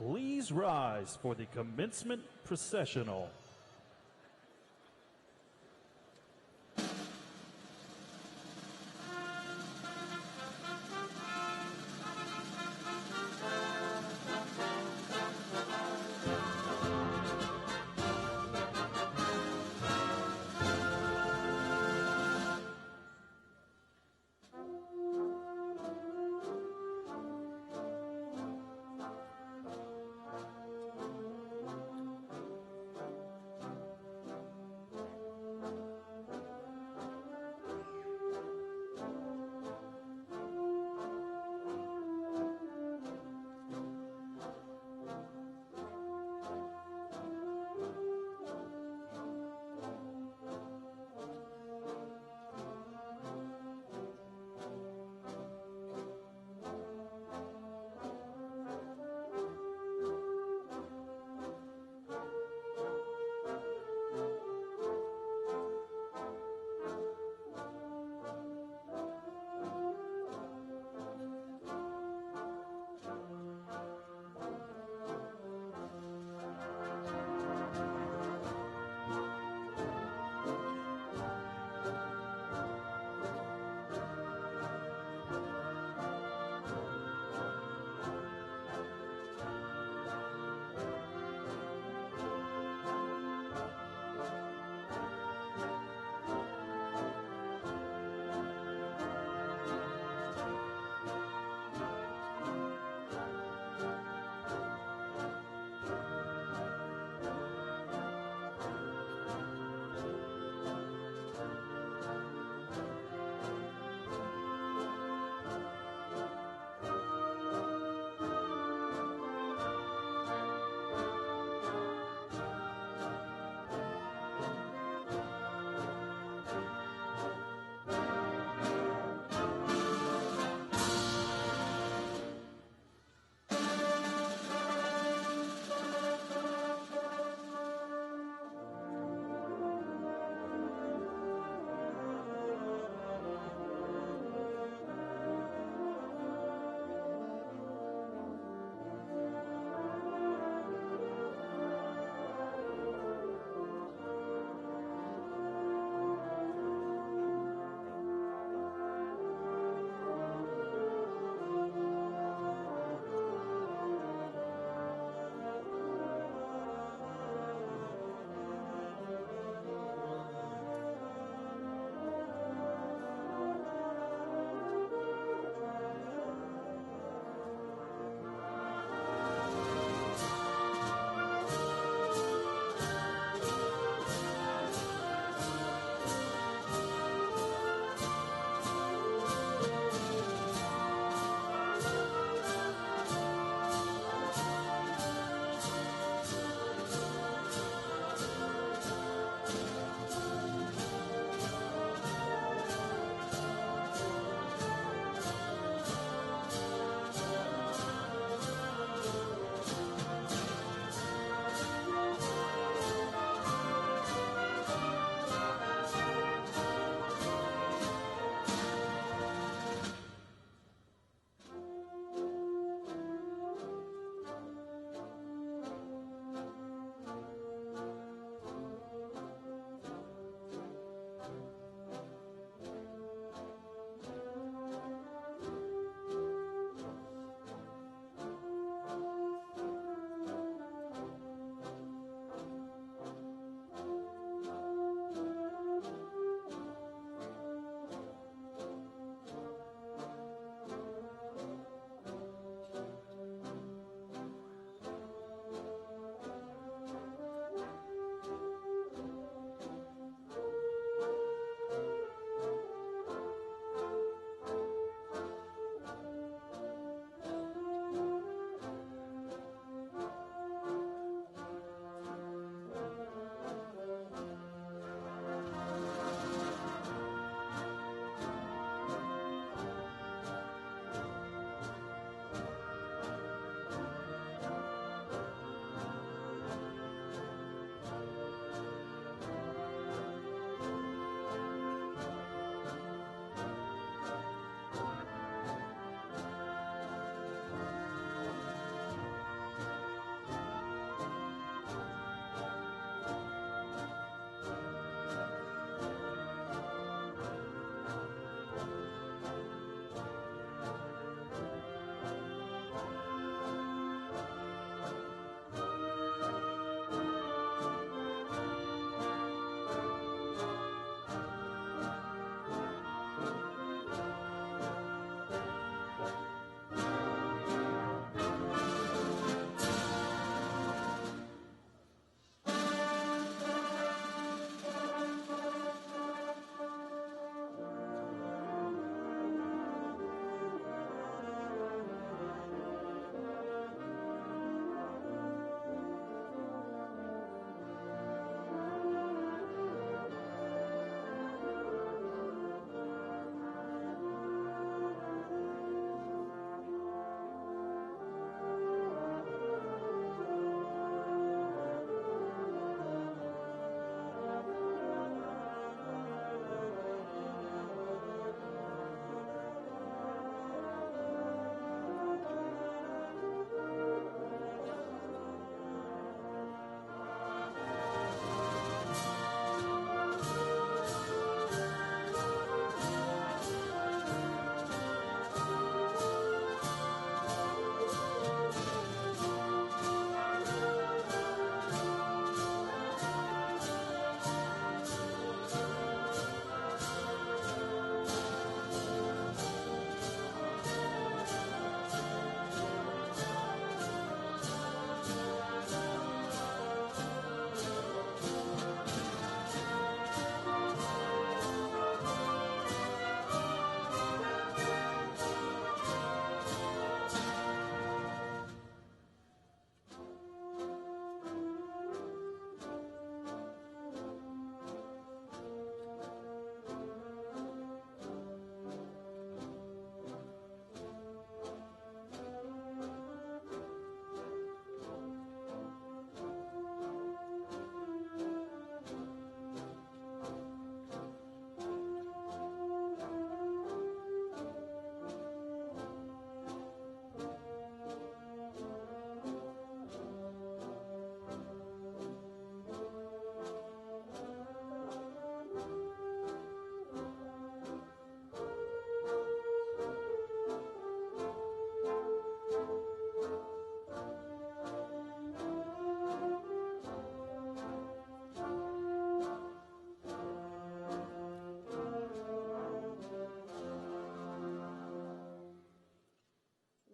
Please rise for the commencement processional.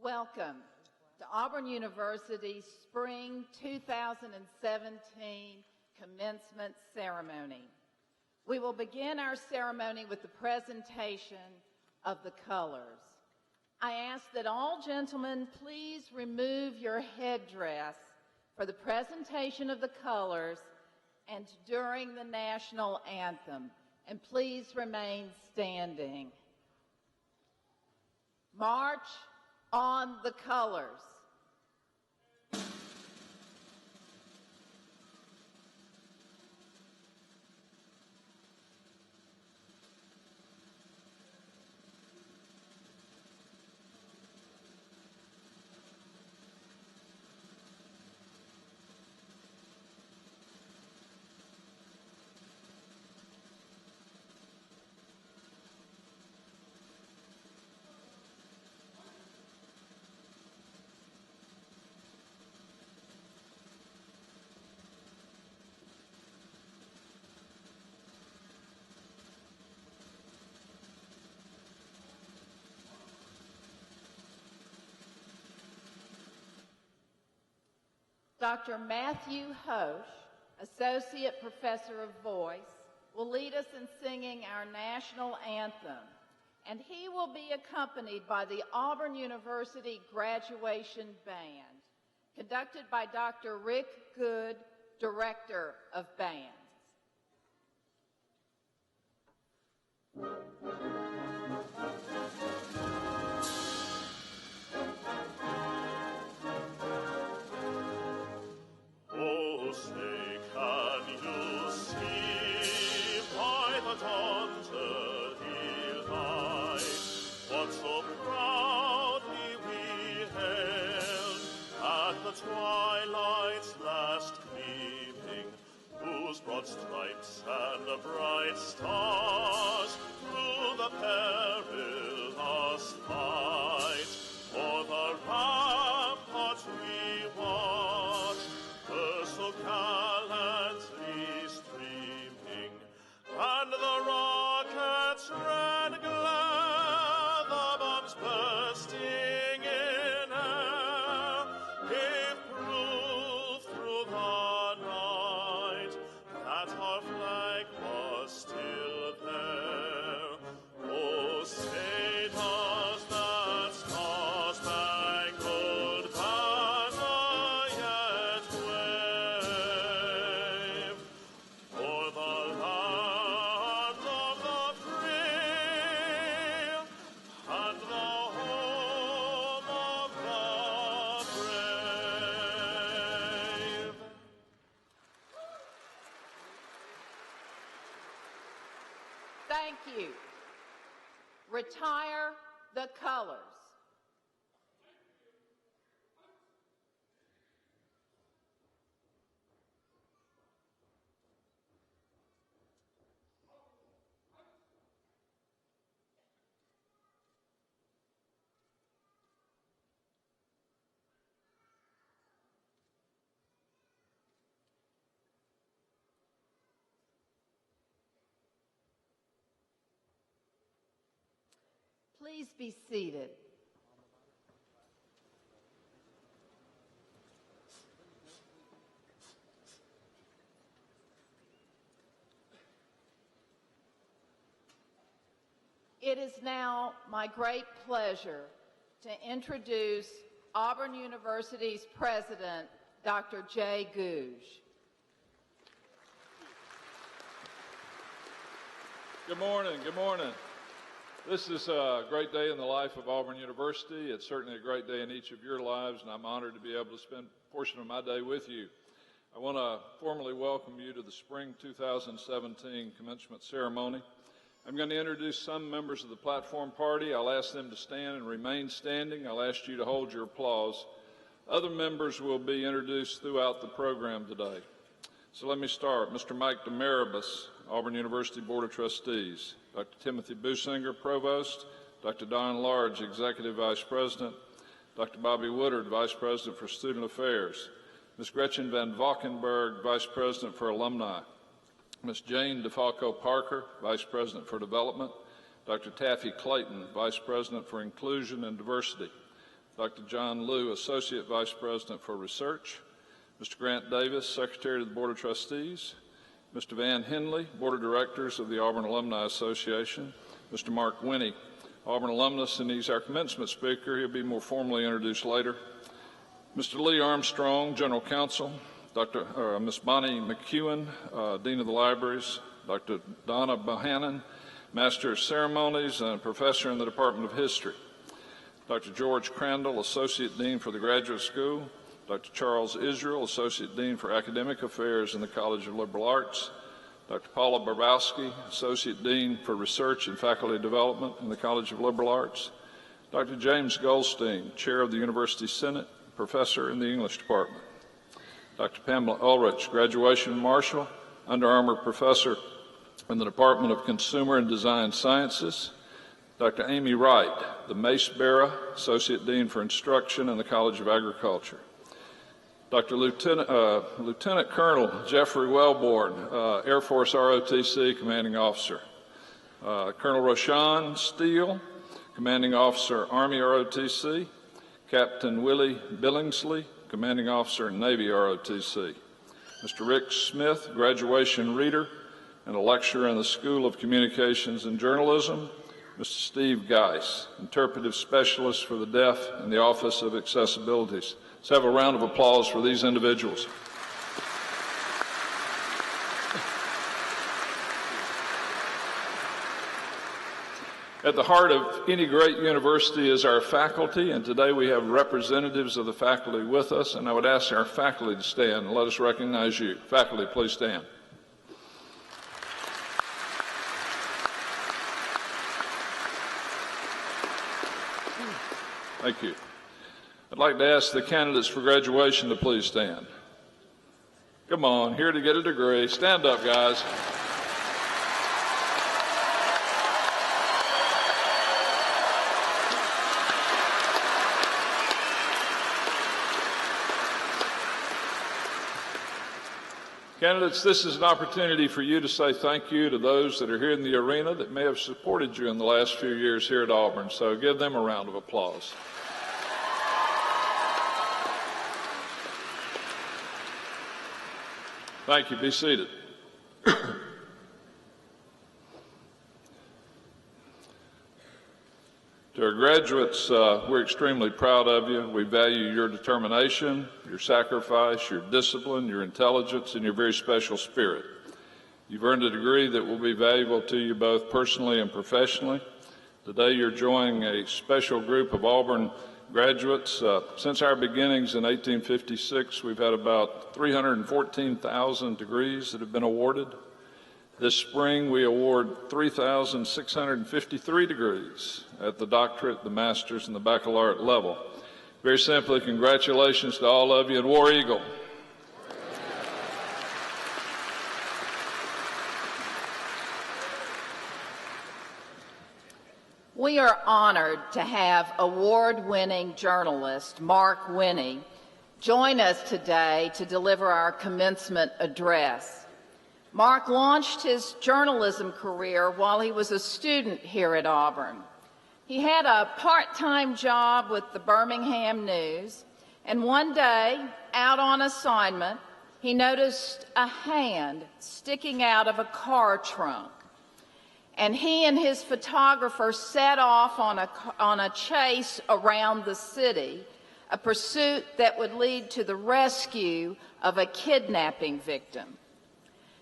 Welcome to Auburn University's Spring 2017 Commencement Ceremony. We will begin our ceremony with the presentation of the colors. I ask that all gentlemen please remove your headdress for the presentation of the colors and during the national anthem, and please remain standing. March on the colors. Dr. Matthew Hosch, Associate Professor of Voice, will lead us in singing our national anthem, and he will be accompanied by the Auburn University Graduation Band, conducted by Dr. Rick Good, Director of Bands. Twilight's last gleaming, whose broad stripes and the bright stars through the perilous fight, for the ramparts we watch, were so gallantly streaming, and the rockets' red glare, the bombs bursting in air, gave proof through the night that our flag was still there. Oh, say does that star-spangled banner yet wave for the land of the free and the home of the brave? Thank you. Retire the colors. Please be seated. It is now my great pleasure to introduce Auburn University's president, Dr. Jay Gouge. Good morning. Good morning. This is a great day in the life of Auburn University. It's certainly a great day in each of your lives, and I'm honored to be able to spend a portion of my day with you. I want to formally welcome you to the Spring 2017 Commencement Ceremony. I'm going to introduce some members of the platform party. I'll ask them to stand and remain standing. I'll ask you to hold your applause. Other members will be introduced throughout the program today. So let me start. Mr. Mike Demaribus, Auburn University Board of Trustees. Dr. Timothy Businger, Provost. Dr. Don Large, Executive Vice President. Dr. Bobby Woodard, Vice President for Student Affairs. Ms. Gretchen Van Valkenburg, Vice President for Alumni. Ms. Jane DeFalco Parker, Vice President for Development. Dr. Taffy Clayton, Vice President for Inclusion and Diversity. Dr. John Liu, Associate Vice President for Research, Mr. Grant Davis, Secretary to the Board of Trustees, Mr. Van Henley, Board of Directors of the Auburn Alumni Association, Mr. Mark Winnie, Auburn alumnus, and he's our commencement speaker. He'll be more formally introduced later. Mr. Lee Armstrong, General Counsel, Ms. Bonnie McEwen, Dean of the Libraries, Dr. Donna Bohannon, Master of Ceremonies and Professor in the Department of History, Dr. George Crandall, Associate Dean for the Graduate School, Dr. Charles Israel, Associate Dean for Academic Affairs in the College of Liberal Arts, Dr. Paula Barbowski, Associate Dean for Research and Faculty Development in the College of Liberal Arts, Dr. James Goldstein, Chair of the University Senate, Professor in the English Department, Dr. Pamela Ulrich, Graduation Marshal, Under Armour Professor in the Department of Consumer and Design Sciences, Dr. Amy Wright, the Mace Bearer, Associate Dean for Instruction in the College of Agriculture, Dr. Lieutenant Colonel Jeffrey Wellborn, Air Force ROTC Commanding Officer, Colonel Roshan Steele, Commanding Officer, Army ROTC, Captain Willie Billingsley, Commanding Officer, Navy ROTC, Mr. Rick Smith, Graduation Reader and a lecturer in the School of Communications and Journalism, Mr. Steve Geis, Interpretive Specialist for the Deaf in the Office of Accessibilities. Let's have a round of applause for these individuals. At the heart of any great university is our faculty, and today we have representatives of the faculty with us, and I would ask our faculty to stand and let us recognize you. Faculty, please stand. Thank you. I'd like to ask the candidates for graduation to please stand. Come on, here to get a degree. Stand up, guys. Candidates, this is an opportunity for you to say thank you to those that are here in the arena that may have supported you in the last few years here at Auburn. So give them a round of applause. Thank you. Be seated. To our graduates, we're extremely proud of you. We value your determination, your sacrifice, your discipline, your intelligence, and your very special spirit. You've earned a degree that will be valuable to you both personally and professionally. Today you're joining a special group of Auburn graduates. Since our beginnings in 1856, we've had about 314,000 degrees that have been awarded. This spring, we award 3,653 degrees at the doctorate, the master's, and the baccalaureate level. Very simply, congratulations to all of you, and War Eagle. We are honored to have award-winning journalist Mark Winnie join us today to deliver our commencement address. Mark launched his journalism career while he was a student here at Auburn. He had a part-time job with the Birmingham News, and one day, out on assignment, he noticed a hand sticking out of a car trunk. And he and his photographer set off on a chase around the city, a pursuit that would lead to the rescue of a kidnapping victim.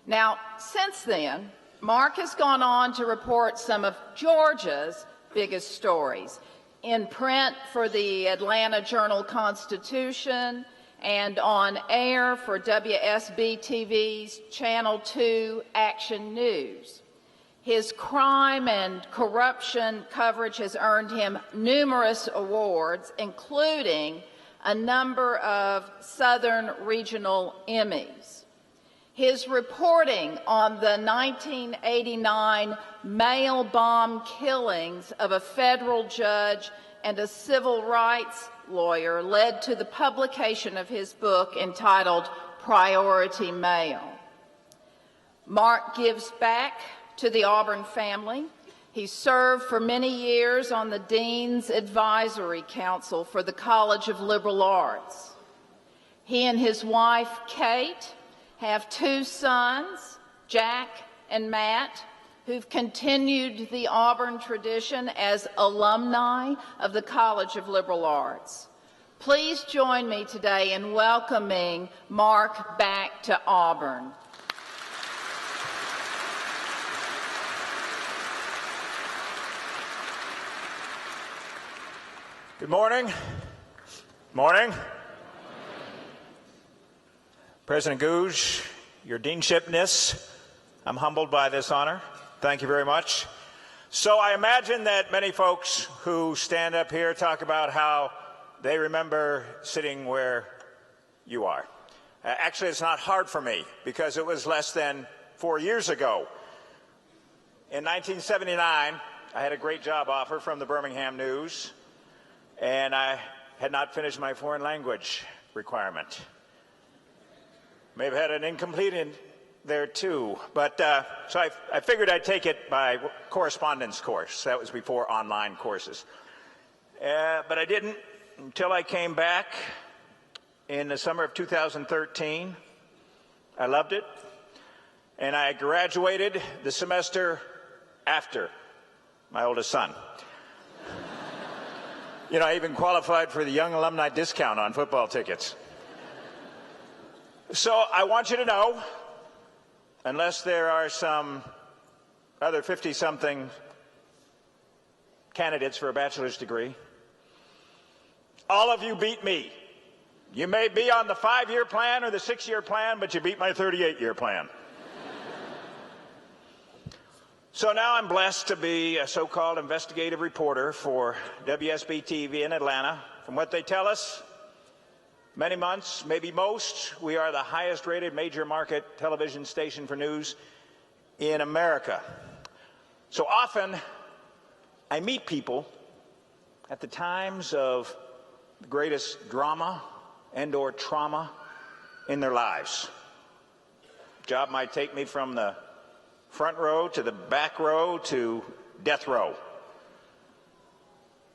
Now, since then, Mark has gone on to report some of Georgia's biggest stories in print for the Atlanta Journal-Constitution and on air for WSB-TV's Channel 2 Action News. His crime and corruption coverage has earned him numerous awards, including a number of Southern Regional Emmys. His reporting on the 1989 mail bomb killings of a federal judge and a civil rights lawyer led to the publication of his book entitled Priority Mail. Mark gives back to the Auburn family. He served for many years on the Dean's Advisory Council for the College of Liberal Arts. He and his wife, Kate, have 2 sons, Jack and Matt, who've continued the Auburn tradition as alumni of the College of Liberal Arts. Please join me today in welcoming Mark back to Auburn. Good morning. Morning. President Gouge, your deanshipness, I'm humbled by this honor. Thank you very much. So I imagine that many folks who stand up here talk about how they remember sitting where you are. Actually, it's not hard for me because it was less than 4 years ago. In 1979, I had a great job offer from the Birmingham News, and I had not finished my foreign language requirement. May have had an incomplete in there too, but so I figured I'd take it by correspondence course. That was before online courses. But I didn't until I came back in the summer of 2013. I loved it, and I graduated the semester after my oldest son. You know, I even qualified for the Young Alumni discount on football tickets. So I want you to know, unless there are some other 50-something candidates for a bachelor's degree, all of you beat me. You may be on the 5-year plan or the 6-year plan, but you beat my 38-year plan. So now I'm blessed to be a so-called investigative reporter for WSB TV in Atlanta. From what they tell us, many months, maybe most, we are the highest rated major market television station for news in America. So often I meet people at the times of the greatest drama and/or trauma in their lives. The job might take me from the front row to the back row to death row.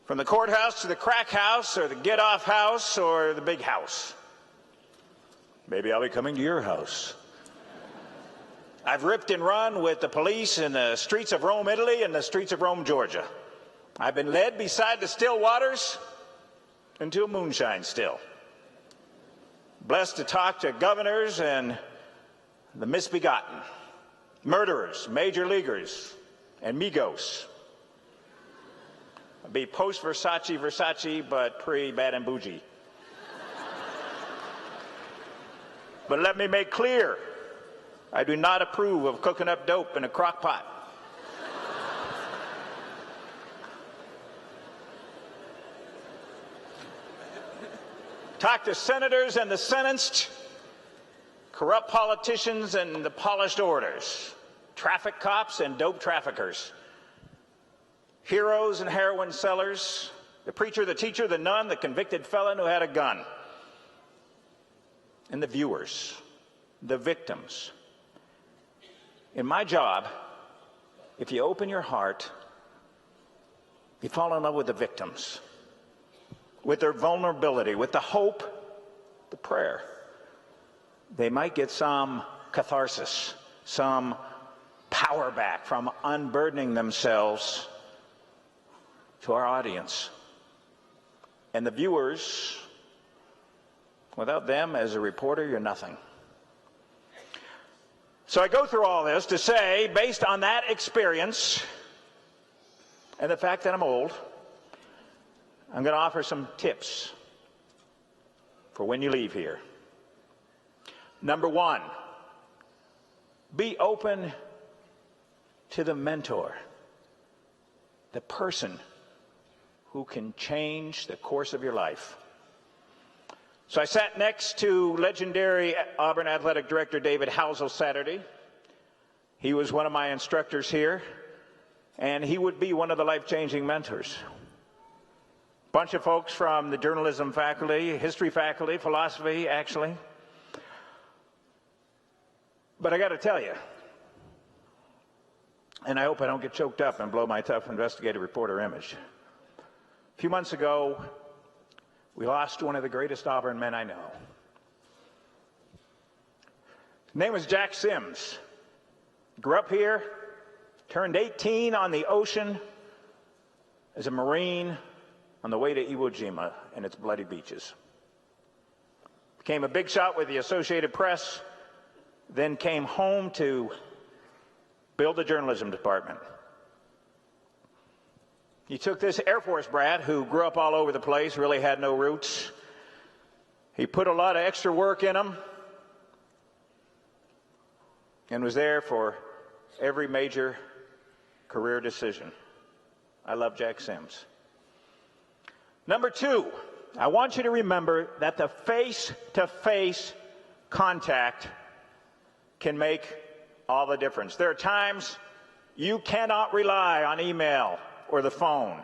From the courthouse to the crack house or the get-off house or the big house. Maybe I'll be coming to your house. I've ripped and run with the police in the streets of Rome, Italy, and the streets of Rome, Georgia. I've been led beside the still waters into a moonshine still. Blessed to talk to governors and the misbegotten, murderers, major leaguers, and Migos. Be post-Versace, but pre-Bad and Bougie. But let me make clear, I do not approve of cooking up dope in a crock pot. Talk to senators and the sentenced, corrupt politicians and the polished orators, traffic cops and dope traffickers, heroes and heroin sellers, the preacher, the teacher, the nun, the convicted felon who had a gun, and the viewers, the victims. In my job, if you open your heart, you fall in love with the victims, with their vulnerability, with the hope, the prayer. They might get some catharsis, some power back from unburdening themselves to our audience. And the viewers, without them as a reporter, you're nothing. So I go through all this to say, based on that experience and the fact that I'm old, I'm going to offer some tips for when you leave here. Number one, be open to the mentor, the person who can change the course of your life. So I sat next to legendary Auburn Athletic Director David Housel Saturday. He was one of my instructors here, and he would be one of the life-changing mentors. Bunch of folks from the journalism faculty, history faculty, philosophy, actually. But I got to tell you, and I hope I don't get choked up and blow my tough investigative reporter image. A few months ago, we lost one of the greatest Auburn men I know. His name was Jack Sims. Grew up here, turned 18 on the ocean as a Marine on the way to Iwo Jima and its bloody beaches. Became a big shot with the Associated Press, then came home to build a journalism department. He took this Air Force brat who grew up all over the place, really had no roots. He put a lot of extra work in him and was there for every major career decision. I love Jack Sims. Number two, I want you to remember that the face-to-face contact can make all the difference. There are times you cannot rely on email or the phone.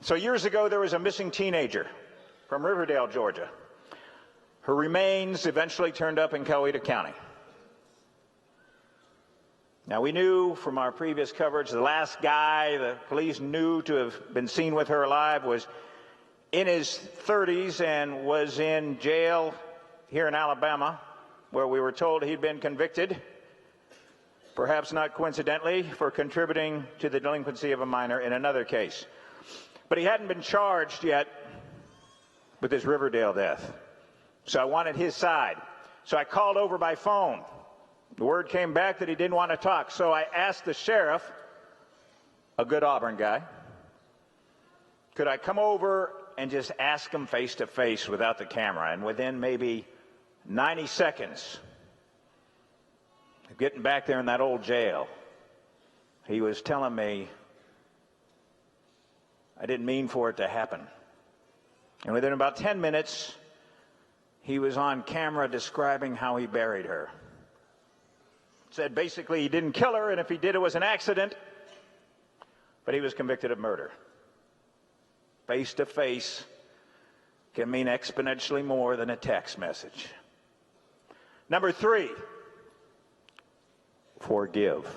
So years ago, there was a missing teenager from Riverdale, Georgia. Her remains eventually turned up in Coweta County. Now, we knew from our previous coverage the last guy the police knew to have been seen with her alive was in his 30s and was in jail here in Alabama, where we were told he'd been convicted, perhaps not coincidentally, for contributing to the delinquency of a minor in another case. But he hadn't been charged yet with his Riverdale death. So I wanted his side. So I called over by phone. The word came back that he didn't want to talk. So I asked the sheriff, a good Auburn guy, could I come over and just ask him face to face without the camera? And within maybe 90 seconds of getting back there in that old jail, he was telling me, I didn't mean for it to happen. And within about 10 minutes, he was on camera describing how he buried her. Said basically he didn't kill her, and if he did, it was an accident, but he was convicted of murder. Face to face can mean exponentially more than a text message. Number three, forgive.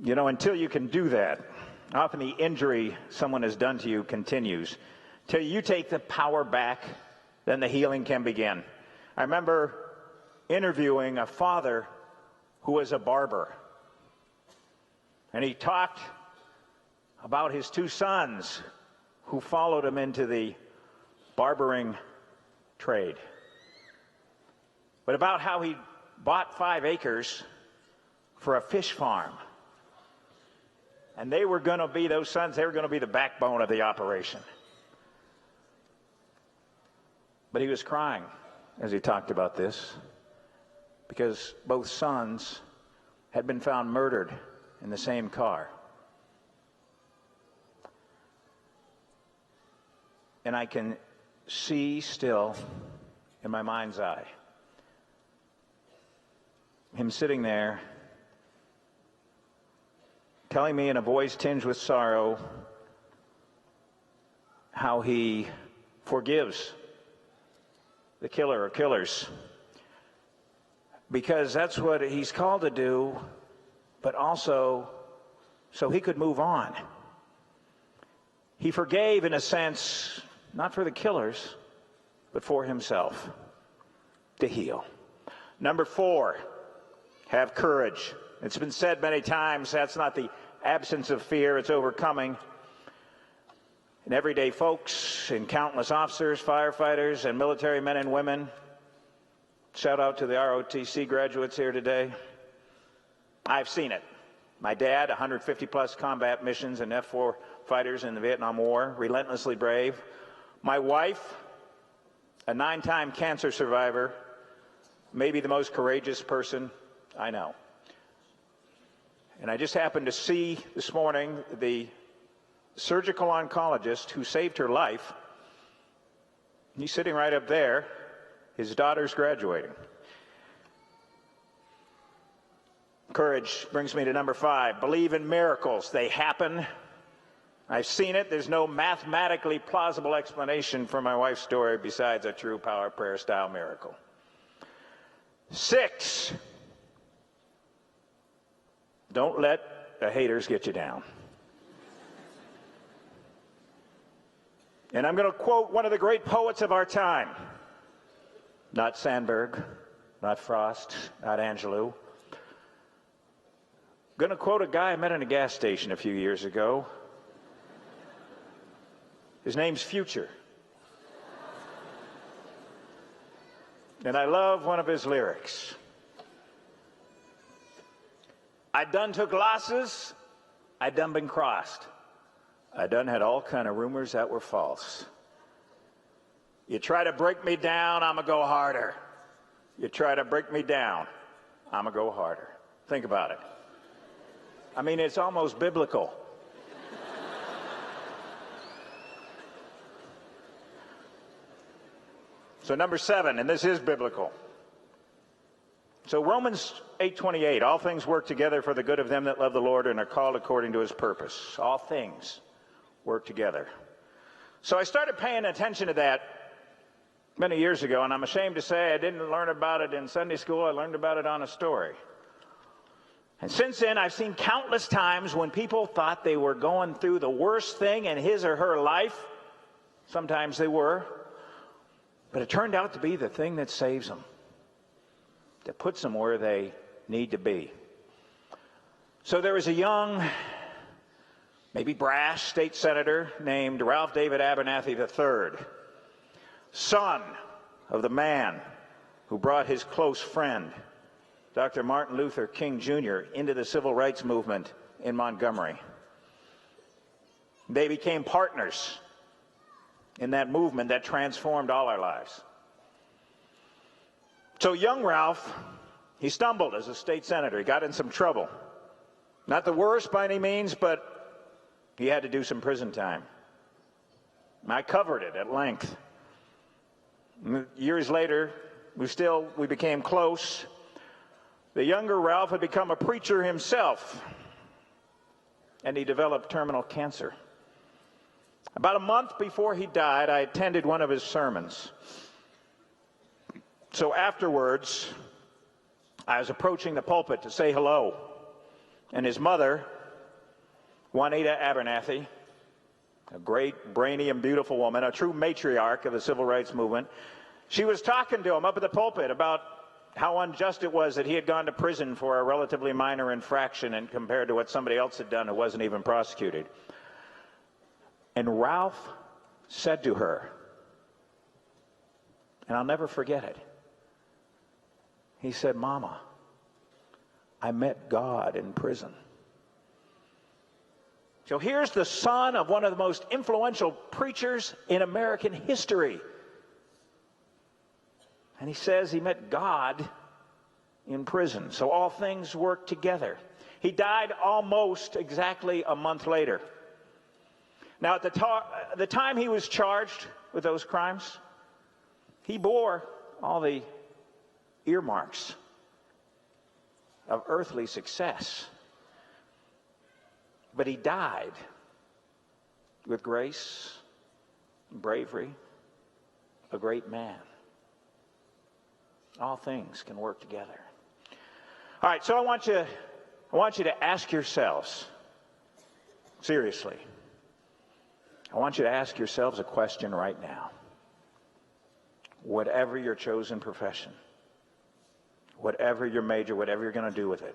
You know, until you can do that, often the injury someone has done to you continues. Till you take the power back, then the healing can begin. I remember interviewing a father who was a barber. And he talked about his two sons who followed him into the barbering trade. But about how he bought 5 acres for a fish farm. And they were going to be, those sons, they were going to be the backbone of the operation. But he was crying as he talked about this, because both sons had been found murdered in the same car. And I can see still in my mind's eye him sitting there telling me in a voice tinged with sorrow how he forgives the killer or killers, because that's what he's called to do, but also so he could move on. He forgave, in a sense, not for the killers, but for himself, to heal. Number 4, have courage. It's been said many times, that's not the absence of fear, it's overcoming. And everyday folks and countless officers, firefighters, and military men and women, shout out to the ROTC graduates here today. I've seen it. My dad, 150-plus combat missions and F-4 fighters in the Vietnam War, relentlessly brave. My wife, a 9-time cancer survivor, maybe the most courageous person I know. And I just happened to see this morning the surgical oncologist who saved her life. He's sitting right up there. His daughter's graduating. Courage brings me to number 5. Believe in miracles. They happen. I've seen it. There's no mathematically plausible explanation for my wife's story besides a true power prayer style miracle. 6, don't let the haters get you down. And I'm going to quote one of the great poets of our time. Not Sandberg, not Frost, not Angelou. Going to quote a guy I met in a gas station a few years ago. His name's Future. And I love one of his lyrics. I done took losses, I done been crossed. I done had all kind of rumors that were false. You try to break me down, I'ma go harder. You try to break me down, I'ma go harder. Think about it. I mean, it's almost biblical. So number 7, and this is biblical. So Romans 8:28, all things work together for the good of them that love the Lord and are called according to his purpose. All things work together. So I started paying attention to that many years ago, and I'm ashamed to say I didn't learn about it in Sunday school. I learned about it on a story. And since then, I've seen countless times when people thought they were going through the worst thing in his or her life. Sometimes they were. But it turned out to be the thing that saves them, that puts them where they need to be. So there was a young, maybe brash state senator named Ralph David Abernathy III, son of the man who brought his close friend, Dr. Martin Luther King Jr., into the civil rights movement in Montgomery. They became partners in that movement that transformed all our lives. So young Ralph, he stumbled as a state senator. He got in some trouble. Not the worst by any means, but he had to do some prison time. I covered it at length. Years later, we became close. The younger Ralph had become a preacher himself, and he developed terminal cancer. About a month before he died, I attended one of his sermons. So afterwards, I was approaching the pulpit to say hello, and his mother, Juanita Abernathy, a great, brainy, and beautiful woman, a true matriarch of the civil rights movement, she was talking to him up at the pulpit about how unjust it was that he had gone to prison for a relatively minor infraction and compared to what somebody else had done who wasn't even prosecuted. And Ralph said to her, and I'll never forget it, he said, "Mama, I met God in prison." So here's the son of one of the most influential preachers in American history. And he says he met God in prison. So all things work together. He died almost exactly a month later. Now, at the time he was charged with those crimes, he bore all the earmarks of earthly success. But he died with grace, bravery, a great man. All things can work together. All right, so I want you to ask yourselves, seriously, I want you to ask yourselves a question right now. Whatever your chosen profession, whatever your major, whatever you're going to do with it,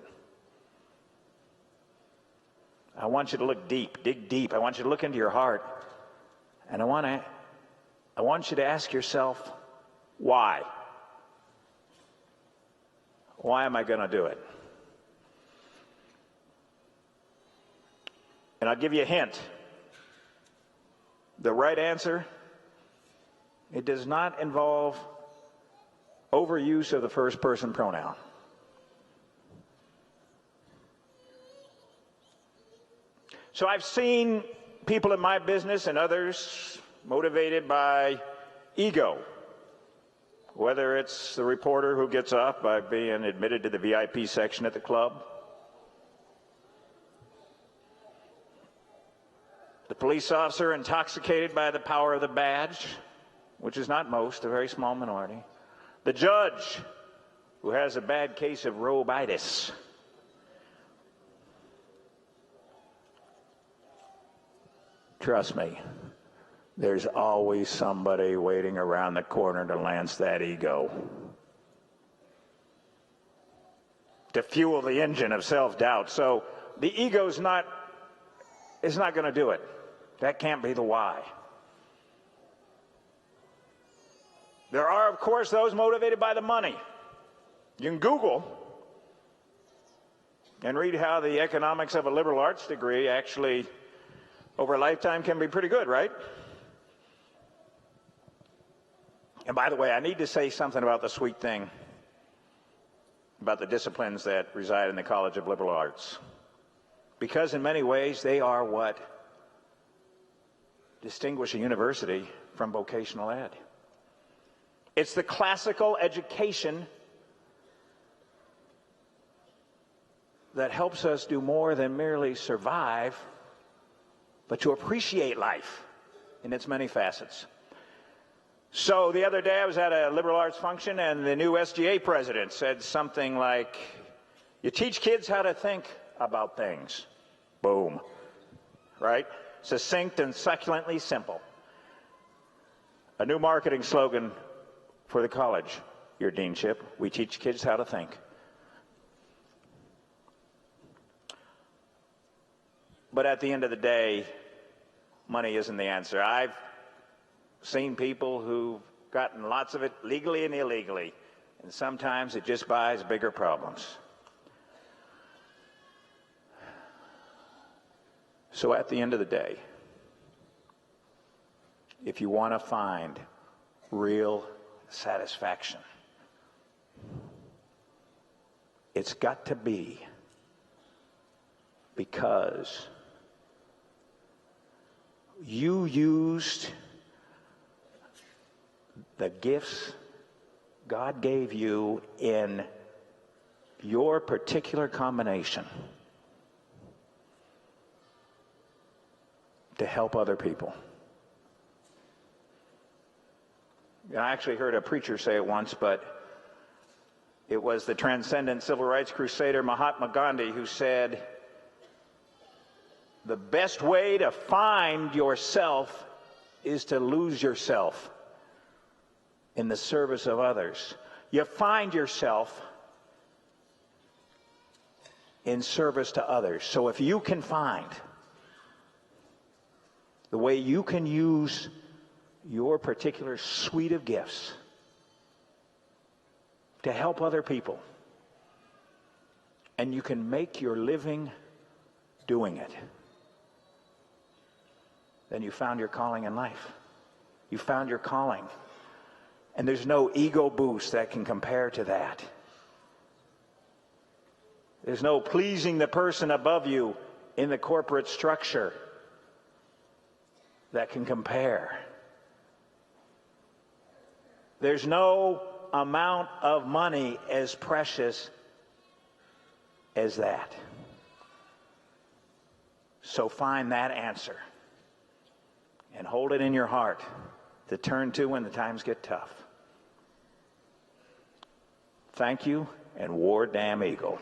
I want you to look deep, dig deep. I want you to look into your heart, and I want you to ask yourself, why? Why am I going to do it? And I'll give you a hint. The right answer, it does not involve overuse of the first person pronoun. So I've seen people in my business and others motivated by ego, whether it's the reporter who gets off by being admitted to the VIP section at the club, the police officer intoxicated by the power of the badge, which is not most, a very small minority, the judge who has a bad case of robitis, trust me, there's always somebody waiting around the corner to lance that ego, to fuel the engine of self-doubt. So the ego's not going to do it. That can't be the why. There are, of course, those motivated by the money. You can Google and read how the economics of a liberal arts degree actually, over a lifetime, can be pretty good, right? And by the way, I need to say something about the sweet thing about the disciplines that reside in the College of Liberal Arts. Because in many ways, they are what distinguish a university from vocational ed. It's the classical education that helps us do more than merely survive, but to appreciate life in its many facets. So the other day I was at a liberal arts function and the new SGA president said something like, you teach kids how to think about things. Boom. Right? Succinct and succulently simple. A new marketing slogan for the college, your deanship. We teach kids how to think. But at the end of the day, money isn't the answer. I've seen people who've gotten lots of it legally and illegally, and sometimes it just buys bigger problems. So at the end of the day, if you want to find real satisfaction, it's got to be because you used the gifts God gave you in your particular combination to help other people. I actually heard a preacher say it once, but it was the transcendent civil rights crusader Mahatma Gandhi who said, the best way to find yourself is to lose yourself in the service of others. You find yourself in service to others. So if you can find the way you can use your particular suite of gifts to help other people, and you can make your living doing it, then you found your calling in life. You found your calling. And there's no ego boost that can compare to that. There's no pleasing the person above you in the corporate structure that can compare. There's no amount of money as precious as that. So find that answer and hold it in your heart to turn to when the times get tough. Thank you, and war damn eagle.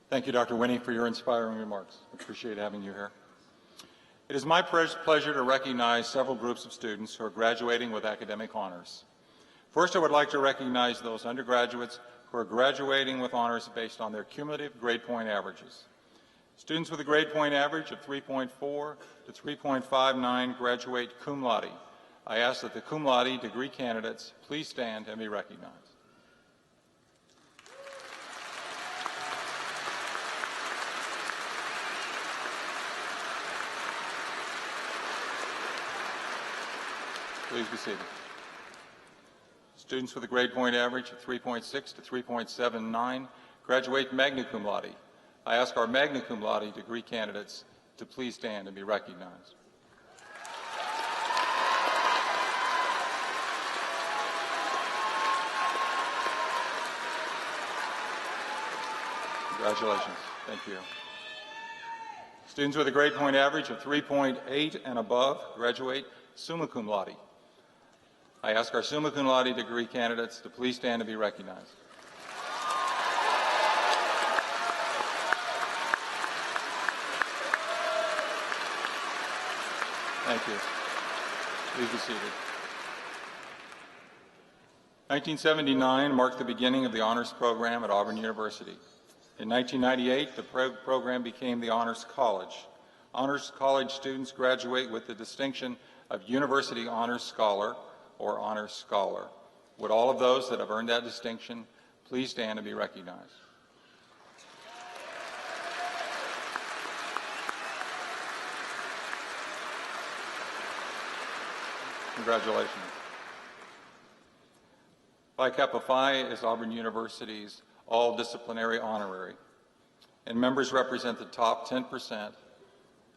Thank you, Dr. Winnie, for your inspiring remarks. Appreciate having you here. It is my pleasure to recognize several groups of students who are graduating with academic honors. First, I would like to recognize those undergraduates who are graduating with honors based on their cumulative grade point averages. Students with a grade point average of 3.4 to 3.59 graduate cum laude. I ask that the cum laude degree candidates please stand and be recognized. Please be seated. Students with a grade point average of 3.6 to 3.79 graduate magna cum laude. I ask our magna cum laude degree candidates to please stand and be recognized. Congratulations. Thank you. Students with a grade point average of 3.8 and above graduate summa cum laude. I ask our summa cum laude degree candidates to please stand and be recognized. Thank you. Please be seated. 1979 marked the beginning of the honors program at Auburn University. In 1998, the program became the Honors College. Honors College students graduate with the distinction of University Honors Scholar or Honors Scholar. Would all of those that have earned that distinction please stand and be recognized? Congratulations. Phi Kappa Phi is Auburn University's all-disciplinary honorary, and members represent the top 10%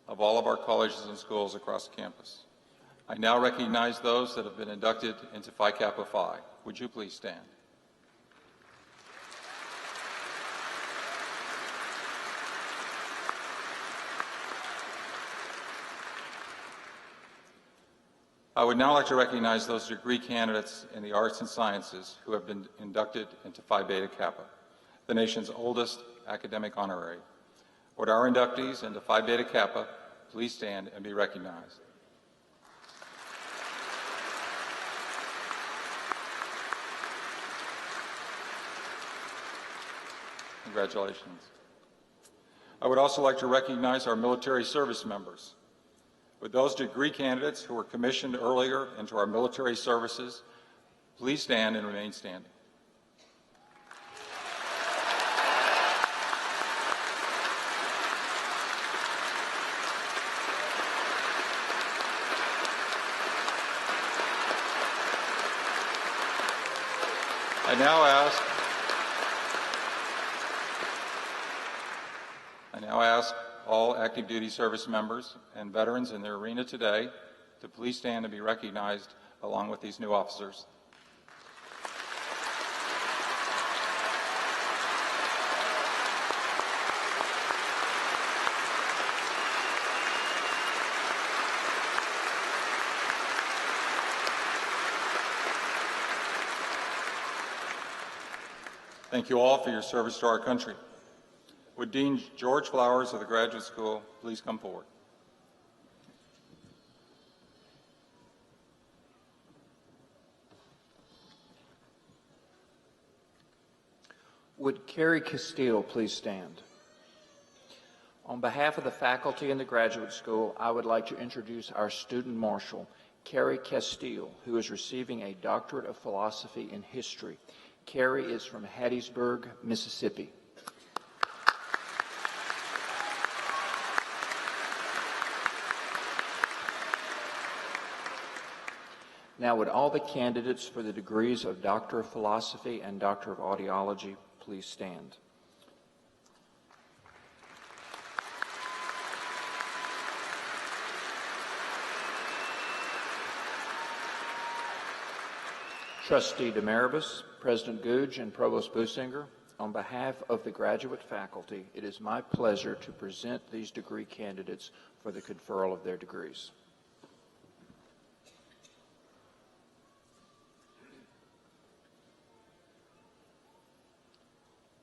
of all of our colleges and schools across campus. I now recognize those that have been inducted into Phi Kappa Phi. Would you please stand? I would now like to recognize those degree candidates in the arts and sciences who have been inducted into Phi Beta Kappa, the nation's oldest academic honorary. Would our inductees into Phi Beta Kappa please stand and be recognized? Congratulations. I would also like to recognize our military service members. Would those degree candidates who were commissioned earlier into our military services please stand and remain standing? I now ask all active duty service members and veterans in their arena today to please stand and be recognized along with these new officers. Thank you all for your service to our country. Would Dean George Flowers of the Graduate School please come forward? Would Carrie Castile please stand? On behalf of the faculty and the Graduate School, I would like to introduce our student marshal, Carrie Castile, who is receiving a Doctorate of Philosophy in History. Carrie is from Hattiesburg, Mississippi. Now, would all the candidates for the degrees of Doctor of Philosophy and Doctor of Audiology please stand? Trustee Demaribus, President Googe, and Provost Businger, on behalf of the graduate faculty, it is my pleasure to present these degree candidates for the conferral of their degrees.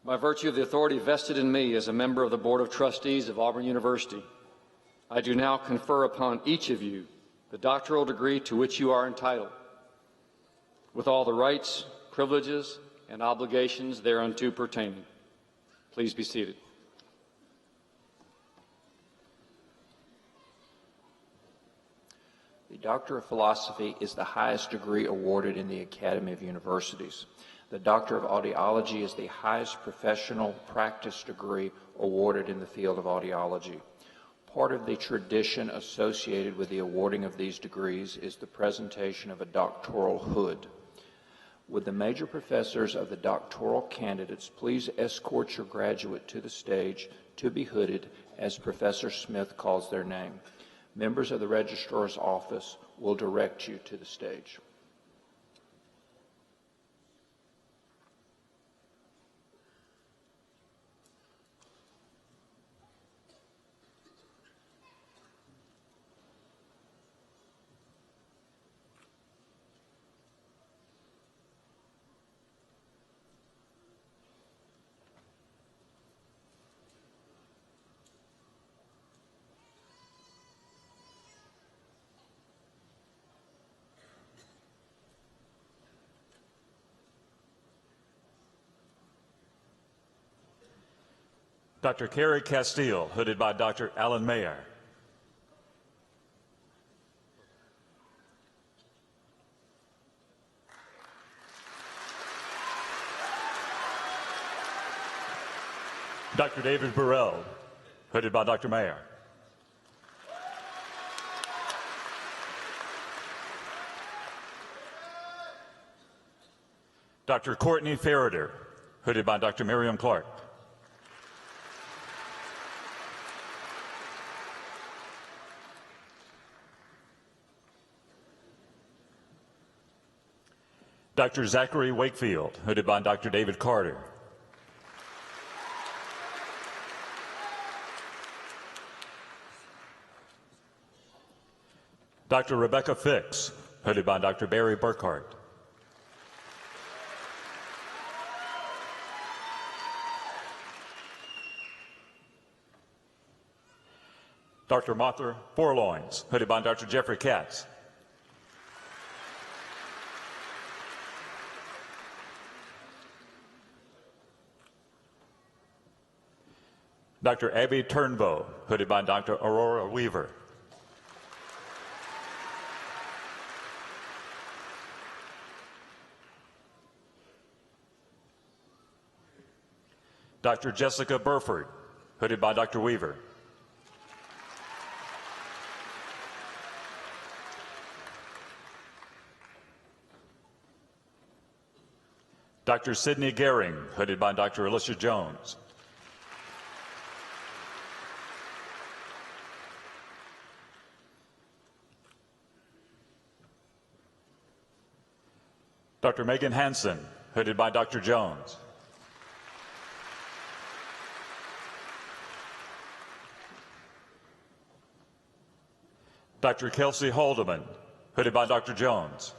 By virtue of the authority vested in me as a member of the Board of Trustees of Auburn University, I do now confer upon each of you the doctoral degree to which you are entitled, with all the rights, privileges, and obligations thereunto pertaining. Please be seated. The Doctor of Philosophy is the highest degree awarded in the Academy of Universities. The Doctor of Audiology is the highest professional practice degree awarded in the field of audiology. Part of the tradition associated with the awarding of these degrees is the presentation of a doctoral hood. Would the major professors of the doctoral candidates please escort your graduate to the stage to be hooded as Professor Smith calls their name. Members of the Registrar's Office will direct you to the stage. Dr. Carrie Castile, hooded by Dr. Alan Mayer. Dr. David Burrell, hooded by Dr. Mayer. Dr. Courtney Ferreter, hooded by Dr. Miriam Clark. Dr. Zachary Wakefield, hooded by Dr. David Carter. Dr. Rebecca Fix, hooded by Dr. Barry Burkhart. Dr. Martha Forloins, hooded by Dr. Jeffrey Katz. Dr. Abby Turnbow, hooded by Dr. Aurora Weaver. Dr. Jessica Burford, hooded by Dr. Weaver. Dr. Sidney Gehring, hooded by Dr. Alicia Jones. Dr. Megan Hansen, hooded by Dr. Jones. Dr. Kelsey Haldeman, hooded by Dr. Jones.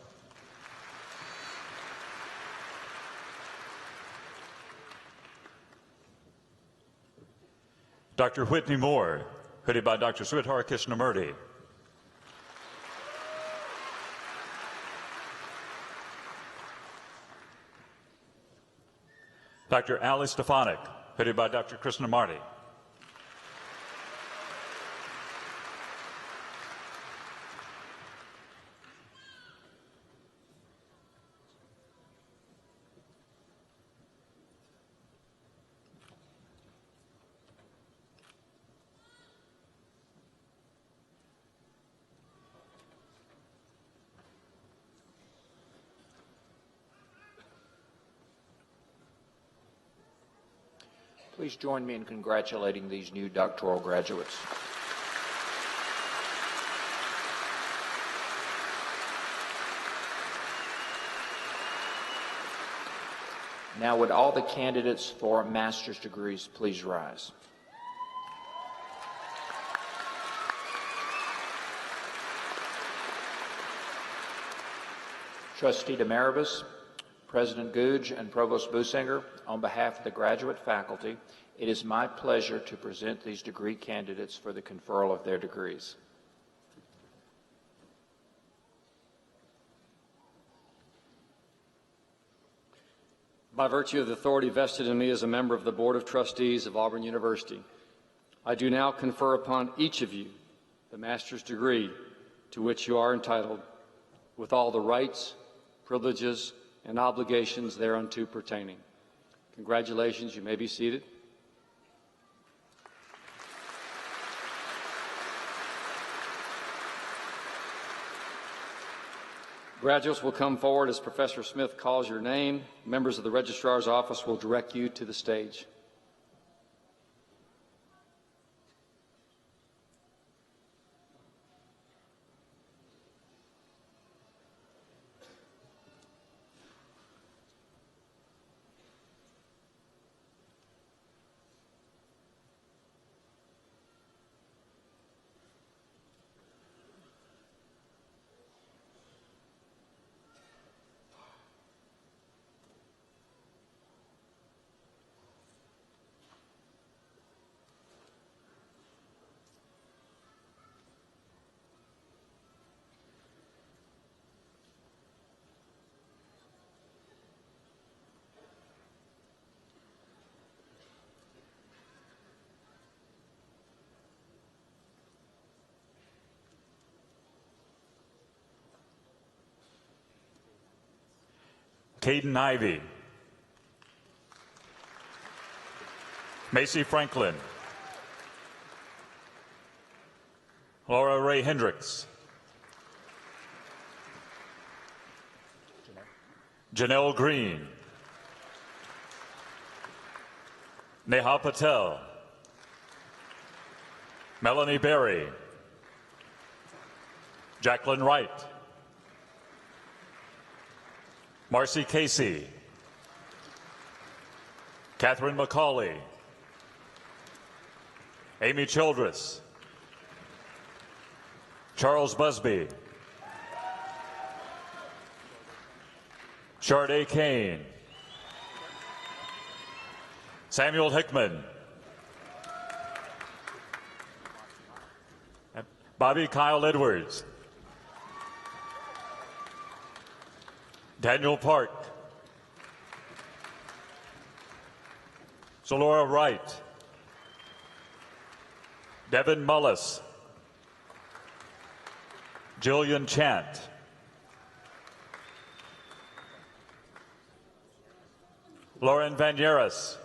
Dr. Whitney Moore, hooded by Dr. Sridhar Krishnamurti. Dr. Ali Stefanik, hooded by Dr. Krishnamurti. Please join me in congratulating these new doctoral graduates. Now, would all the candidates for master's degrees please rise? Trustee Demaribus, President Gouge, and Provost Businger, on behalf of the graduate faculty, it is my pleasure to present these degree candidates for the conferral of their degrees. By virtue of the authority vested in me as a member of the Board of Trustees of Auburn University, I do now confer upon each of you the master's degree to which you are entitled, with all the rights, privileges, and obligations thereunto pertaining. Congratulations. You may be seated. Graduates will come forward as Professor Smith calls your name. Members of the Registrar's Office will direct you to the stage. Caden Ivey. Macy Franklin. Laura Ray Hendricks. Janelle Green. Neha Patel. Melanie Berry. Jacqueline Wright. Marcy Casey. Catherine McCauley. Amy Childress. Charles Busby. Sharday Kane. Samuel Hickman. Bobby Kyle Edwards. Daniel Park. Zalora Wright. Devin Mullis. Jillian Chant. Lauren Van Yeris.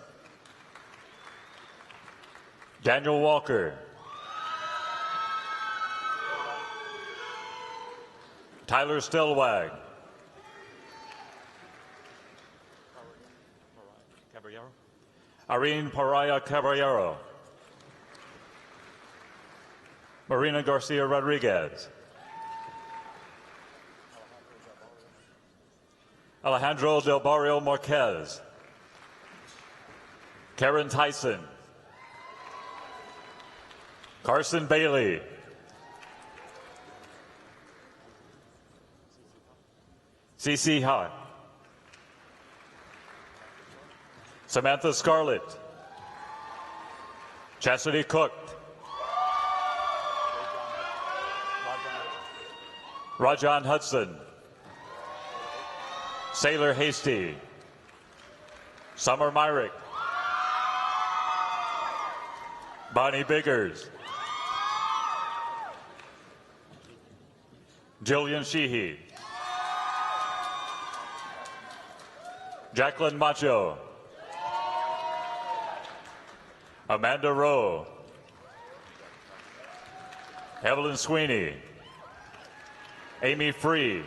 Daniel Walker. Tyler Stillwag. Irene Paraya Caballero. Marina Garcia Rodriguez. Alejandro Del Barrio Marquez. Karen Tyson. Carson Bailey. Cece Ha. Samantha Scarlett. Chastity Cook. Rajan Hudson. Sailor Hasty. Summer Myrick. Bonnie Biggers. Jillian Sheehy. Jacqueline Macho. Amanda Rowe. Evelyn Sweeney. Amy Free.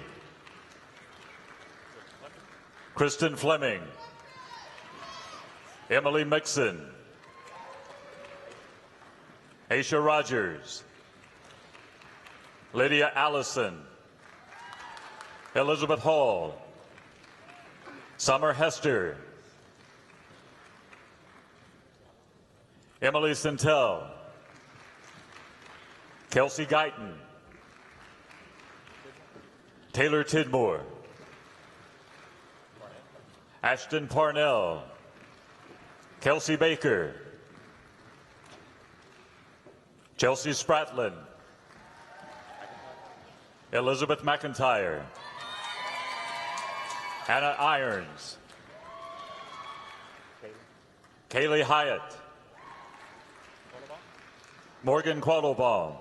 Kristen Fleming. Emily Mixon. Aisha Rogers. Lydia Allison. Elizabeth Hall. Summer Hester. Emily Centel. Kelsey Guyton. Taylor Tidmore. Ashton Parnell. Kelsey Baker. Chelsea Spratlin. Elizabeth McIntyre. Anna Irons. Kaylee Hyatt. Morgan Quattlebaum.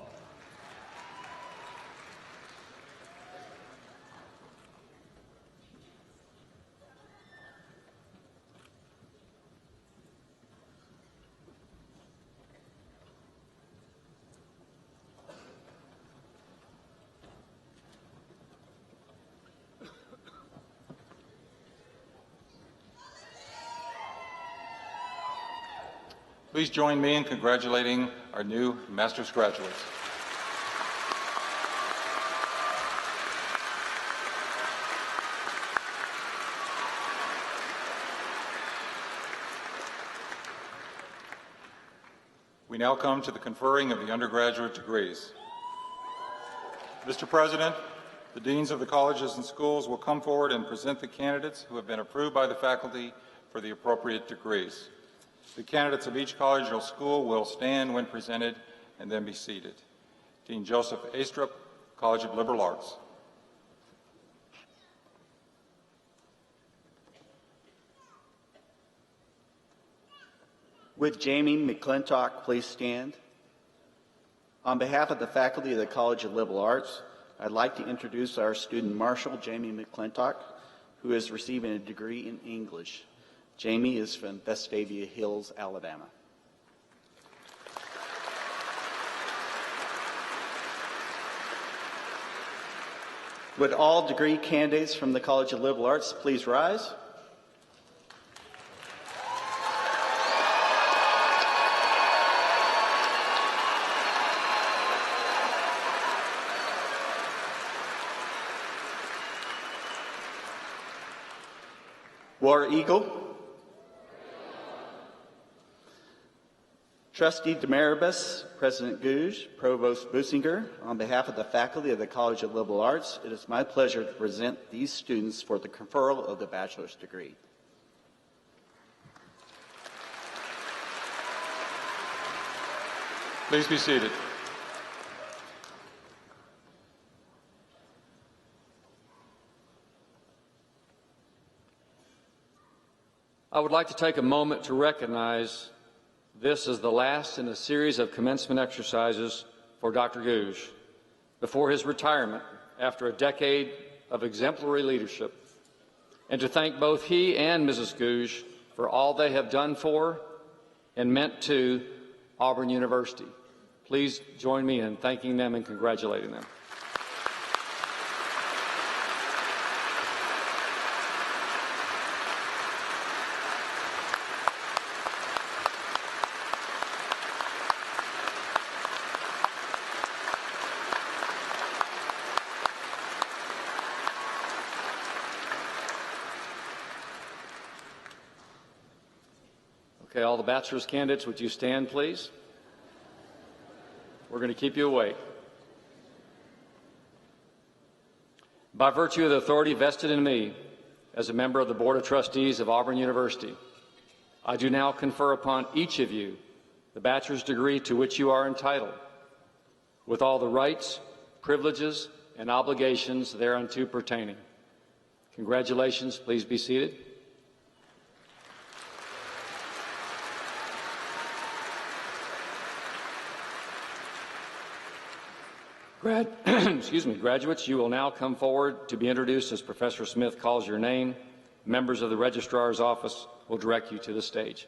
Please join me in congratulating our new master's graduates. We now come to the conferring of the undergraduate degrees. Mr. President, the deans of the colleges and schools will come forward and present the candidates who have been approved by the faculty for the appropriate degrees. The candidates of each college or school will stand when presented and then be seated. Dean Joseph Astrup, College of Liberal Arts. Would Jamie McClintock please stand? On behalf of the faculty of the College of Liberal Arts, I'd like to introduce our student marshal, Jamie McClintock, who is receiving a degree in English. Jamie is from Vestavia Hills, Alabama. Would all degree candidates from the College of Liberal Arts please rise? War Eagle. Trustee Demaribus, President Gouge, Provost Businger, on behalf of the faculty of the College of Liberal Arts, it is my pleasure to present these students for the conferral of the bachelor's degree. Please be seated. I would like to take a moment to recognize this is the last in a series of commencement exercises for Dr. Gouge before his retirement after a decade of exemplary leadership, and to thank both he and Mrs. Gouge for all they have done for and meant to Auburn University. Please join me in thanking them and congratulating them. Okay, all the bachelor's candidates, would you stand, please? We're going to keep you awake. By virtue of the authority vested in me as a member of the Board of Trustees of Auburn University, I do now confer upon each of you the bachelor's degree to which you are entitled, with all the rights, privileges, and obligations thereunto pertaining. Congratulations. Please be seated. Graduates, you will now come forward to be introduced as Professor Smith calls your name. Members of the Registrar's Office will direct you to the stage.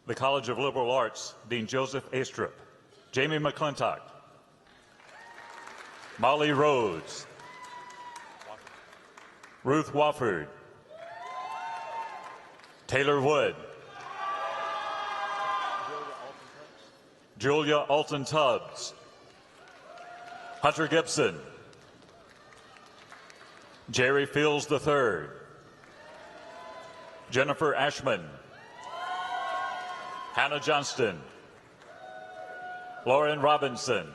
The College of Liberal Arts, Dean Joseph Astrup, Jamie McClintock, Molly Rhodes, Ruth Wofford, Taylor Wood, Julia Alton Tubbs, Hunter Gibson, Jerry Fields III, Jennifer Ashman, Hannah Johnston, Lauren Robinson,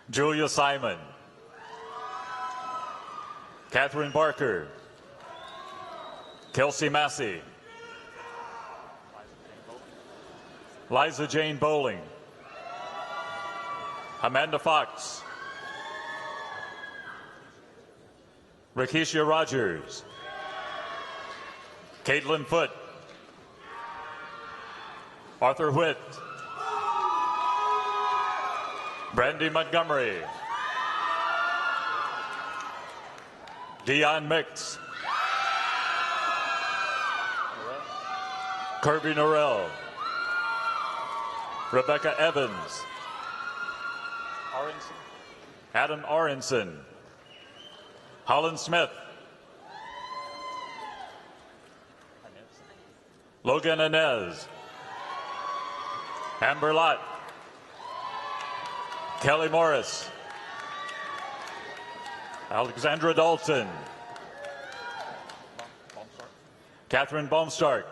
Julia Simon, Catherine Barker, Kelsey Massey, Liza Jane Bowling, Amanda Fox, Rakesha Rogers, Caitlin Foote, Arthur Witt, Brandy Montgomery, Dion Mix, Kirby Norrell, Rebecca Evans, Adam Aronson, Holland Smith, Logan Inez, Amber Lott, Kelly Morris, Alexandra Dalton, Catherine Baumstark,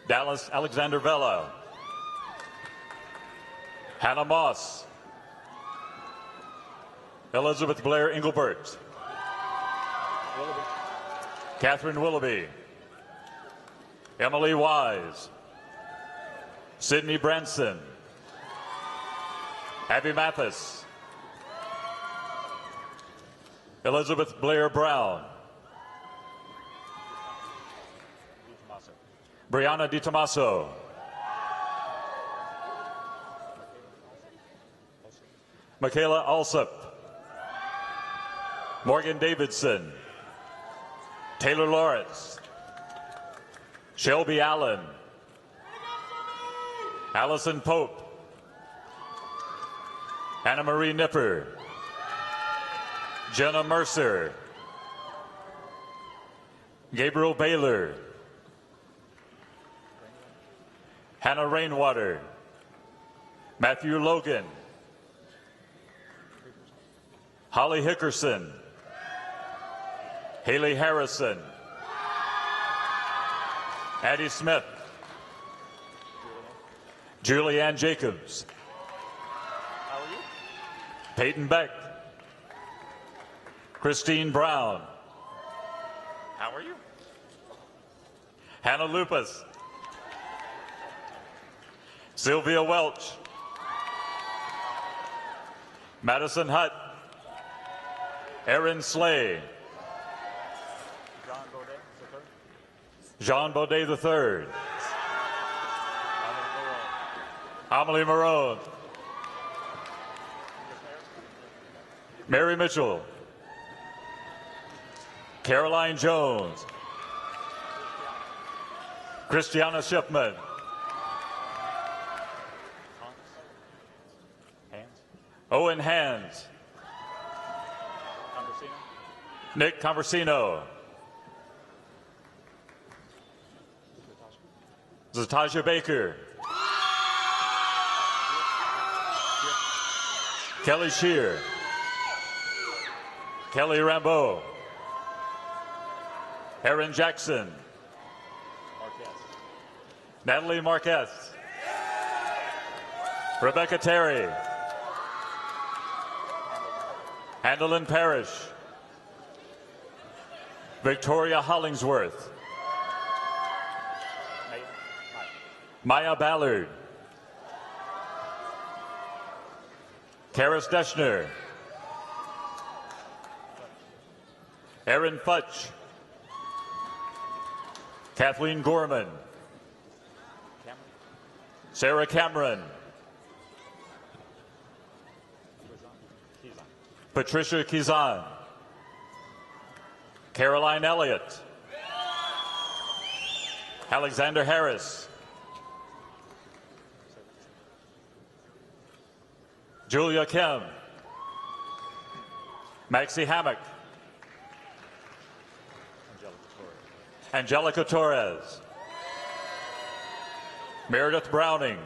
Dallas Alexander Vela. Hannah Moss. Elizabeth Blair Engelbert. Catherine Willoughby. Emily Wise. Sydney Branson. Abby Mathis. Elizabeth Blair Brown. Brianna DiTomaso. Michaela Alsop. Morgan Davidson. Taylor Lawrence. Shelby Allen. Allison Pope. Anna Marie Nipper. Jenna Mercer. Gabriel Baylor. Hannah Rainwater. Matthew Logan. Holly Hickerson. Haley Harrison. Addie Smith. Julianne Jacobs. Peyton Beck. Christine Brown. How are you? Hannah Lupus. Sylvia Welch. Madison Hutt. Erin Slay. Jean Baudet III. Amelie Marone. Mary Mitchell. Caroline Jones. Christiana Shipman. Owen Hands. Nick Conversino. Zatasha Baker. Kelly Shear. Kelly Rambeau. Erin Jackson. Natalie Marquez. Rebecca Terry. Andalyn Parrish. Victoria Hollingsworth. Maya Ballard. Karis Deschner. Erin Futch. Kathleen Gorman. Sarah Cameron. Patricia Kizan. Caroline Elliott. Alexander Harris. Julia Kim. Maxie Hammock. Angelica Torres. Meredith Browning.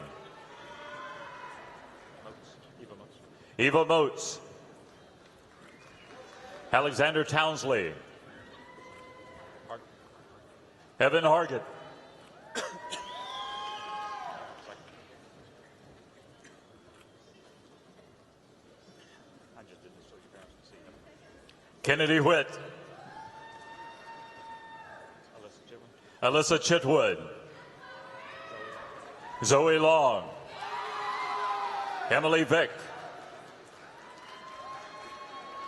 Eva Moats. Alexander Townsley. Evan Hargett. Kennedy Witt. Alyssa Chitwood. Zoe Long. Emily Vick.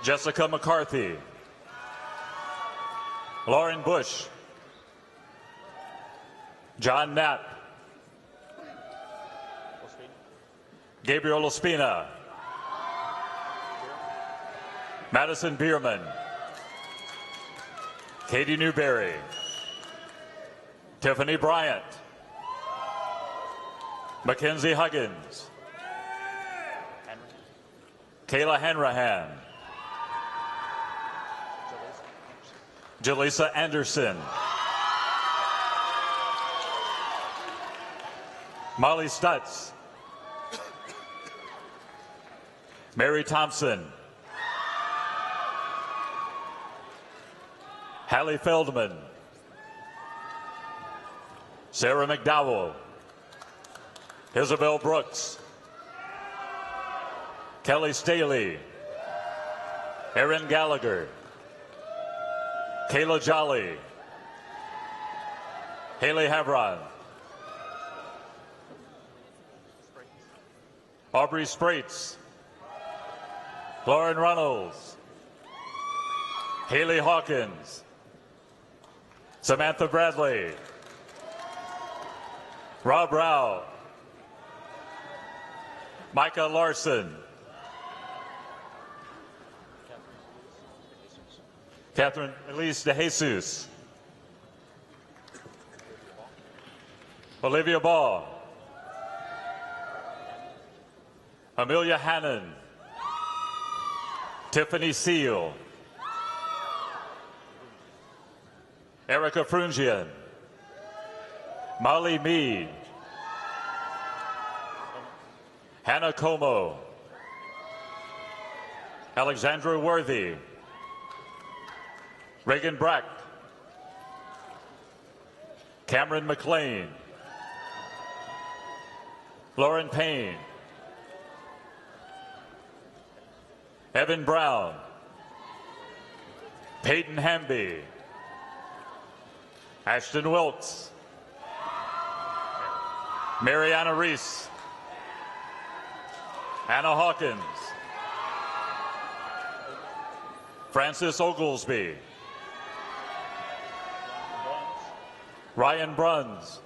Jessica McCarthy. Lauren Bush. John Knapp. Gabriel Ospina. Madison Bierman. Katie Newberry. Tiffany Bryant. Mackenzie Huggins. Kayla Hanrahan. Jaleesa Anderson. Molly Stutz. Mary Thompson. Hallie Feldman. Sarah McDowell, Isabel Brooks, Kelly Staley, Erin Gallagher, Kayla Jolly, Haley Havron, Aubrey Sprates, Lauren Reynolds, Haley Hawkins, Samantha Bradley, Rob Rao, Micah Larson, Catherine Elise De Jesus, Olivia Ball, Amelia Hannon, Tiffany Seal, Erica Frungian, Molly Mead, Hannah Como, Alexandra Worthy, Reagan Brack, Cameron McLean, Lauren Payne, Evan Brown, Peyton Hamby, Ashton Wilkes, Mariana Reese, Anna Hawkins, Francis Oglesby, Ryan Bruns,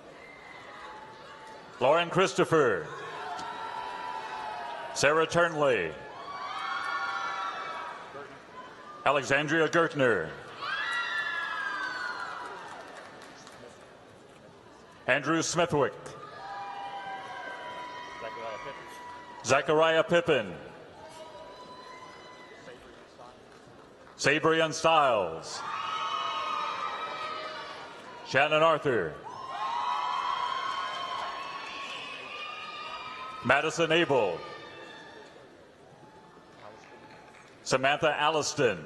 Lauren Christopher, Sarah Turnley, Alexandria Gertner, Andrew Smithwick, Zachariah Pippin, Sabrian Stiles, Shannon Arthur, Madison Abel, Samantha Alliston,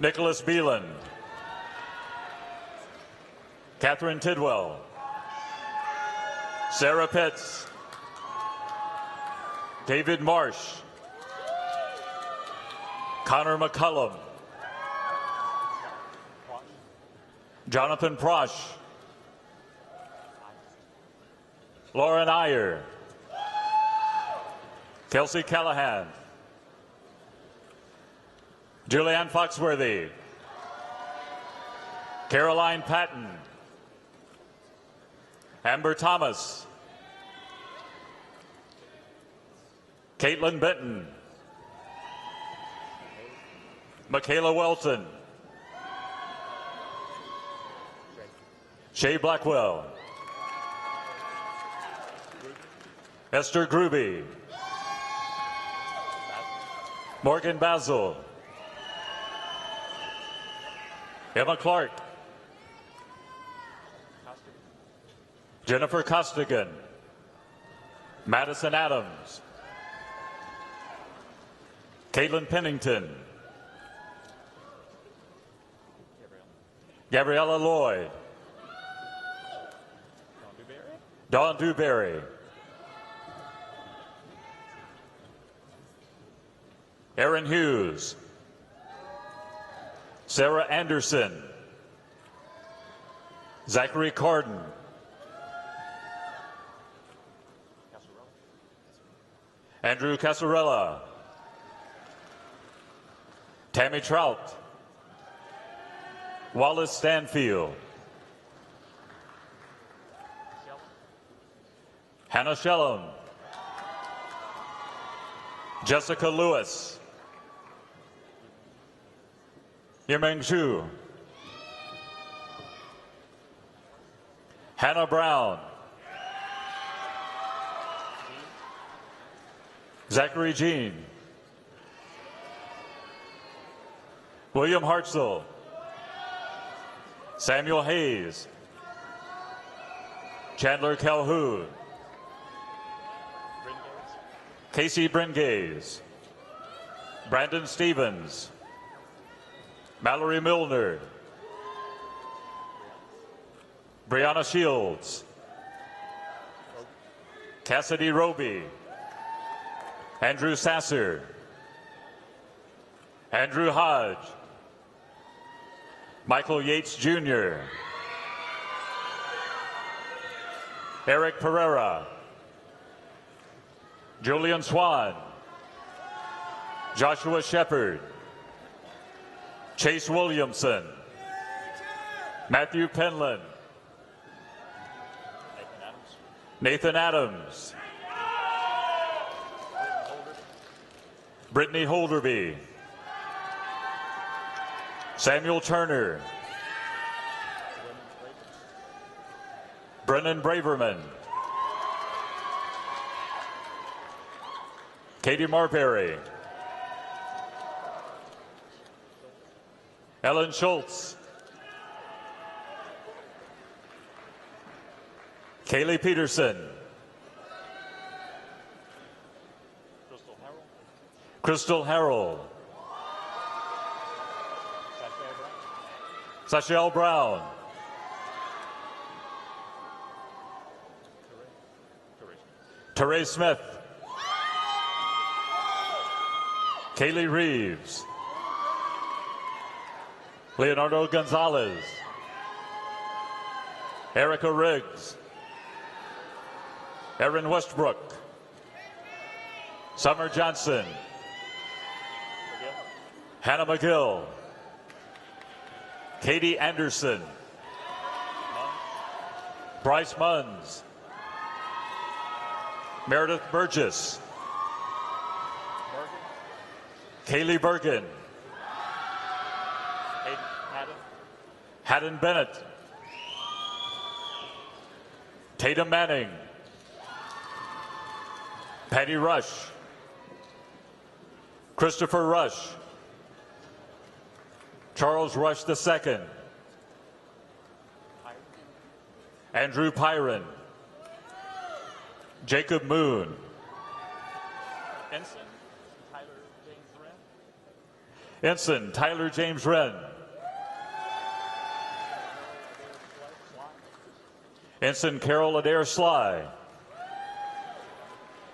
Nicholas Beeland, Catherine Tidwell, Sarah Pitts, David Marsh, Connor McCullum, Jonathan Prosh, Lauren Iyer, Kelsey Callahan, Julianne Foxworthy, Caroline Patton, Amber Thomas, Caitlin Benton, Michaela Welton, Shay Blackwell, Esther Gruby, Morgan Basil, Emma Clark, Jennifer Costigan, Madison Adams, Caitlin Pennington, Gabriella Lloyd, Dawn Dewberry, Aaron Hughes, Sarah Anderson, Zachary Carden, Andrew Casarella, Tammy Trout, Wallace Stanfield, Hannah Shellum, Jessica Lewis, Yimeng Xu, Hannah Brown, Zachary Jean, William Hartzell, Samuel Hayes, Chandler Calhoun, Casey Bringaze, Brandon Stevens, Mallory Milner, Brianna Shields, Cassidy Roby, Andrew Sasser, Andrew Hodge, Michael Yates Jr., Eric Pereira, Julian Swan, Joshua Shepard, Chase Williamson, Matthew Penland, Nathan Adams, Brittany Holderby, Samuel Turner, Brennan Braverman, Katie Marbury, Ellen Schultz, Kaylee Peterson, Crystal Harrell, Sashel Brown, Teray Smith, Kaylee Reeves, Leonardo Gonzalez, Erica Riggs, Erin Westbrook, Summer Johnson, Hannah McGill, Katie Anderson, Bryce Munns, Meredith Burgess, Kaylee Bergen, Haddon Bennett, Tatum Manning, Patty Rush, Christopher Rush, Charles Rush II, Andrew Pyron, Jacob Moon, Ensign Tyler James Wren, Ensign Carol Adair Sly,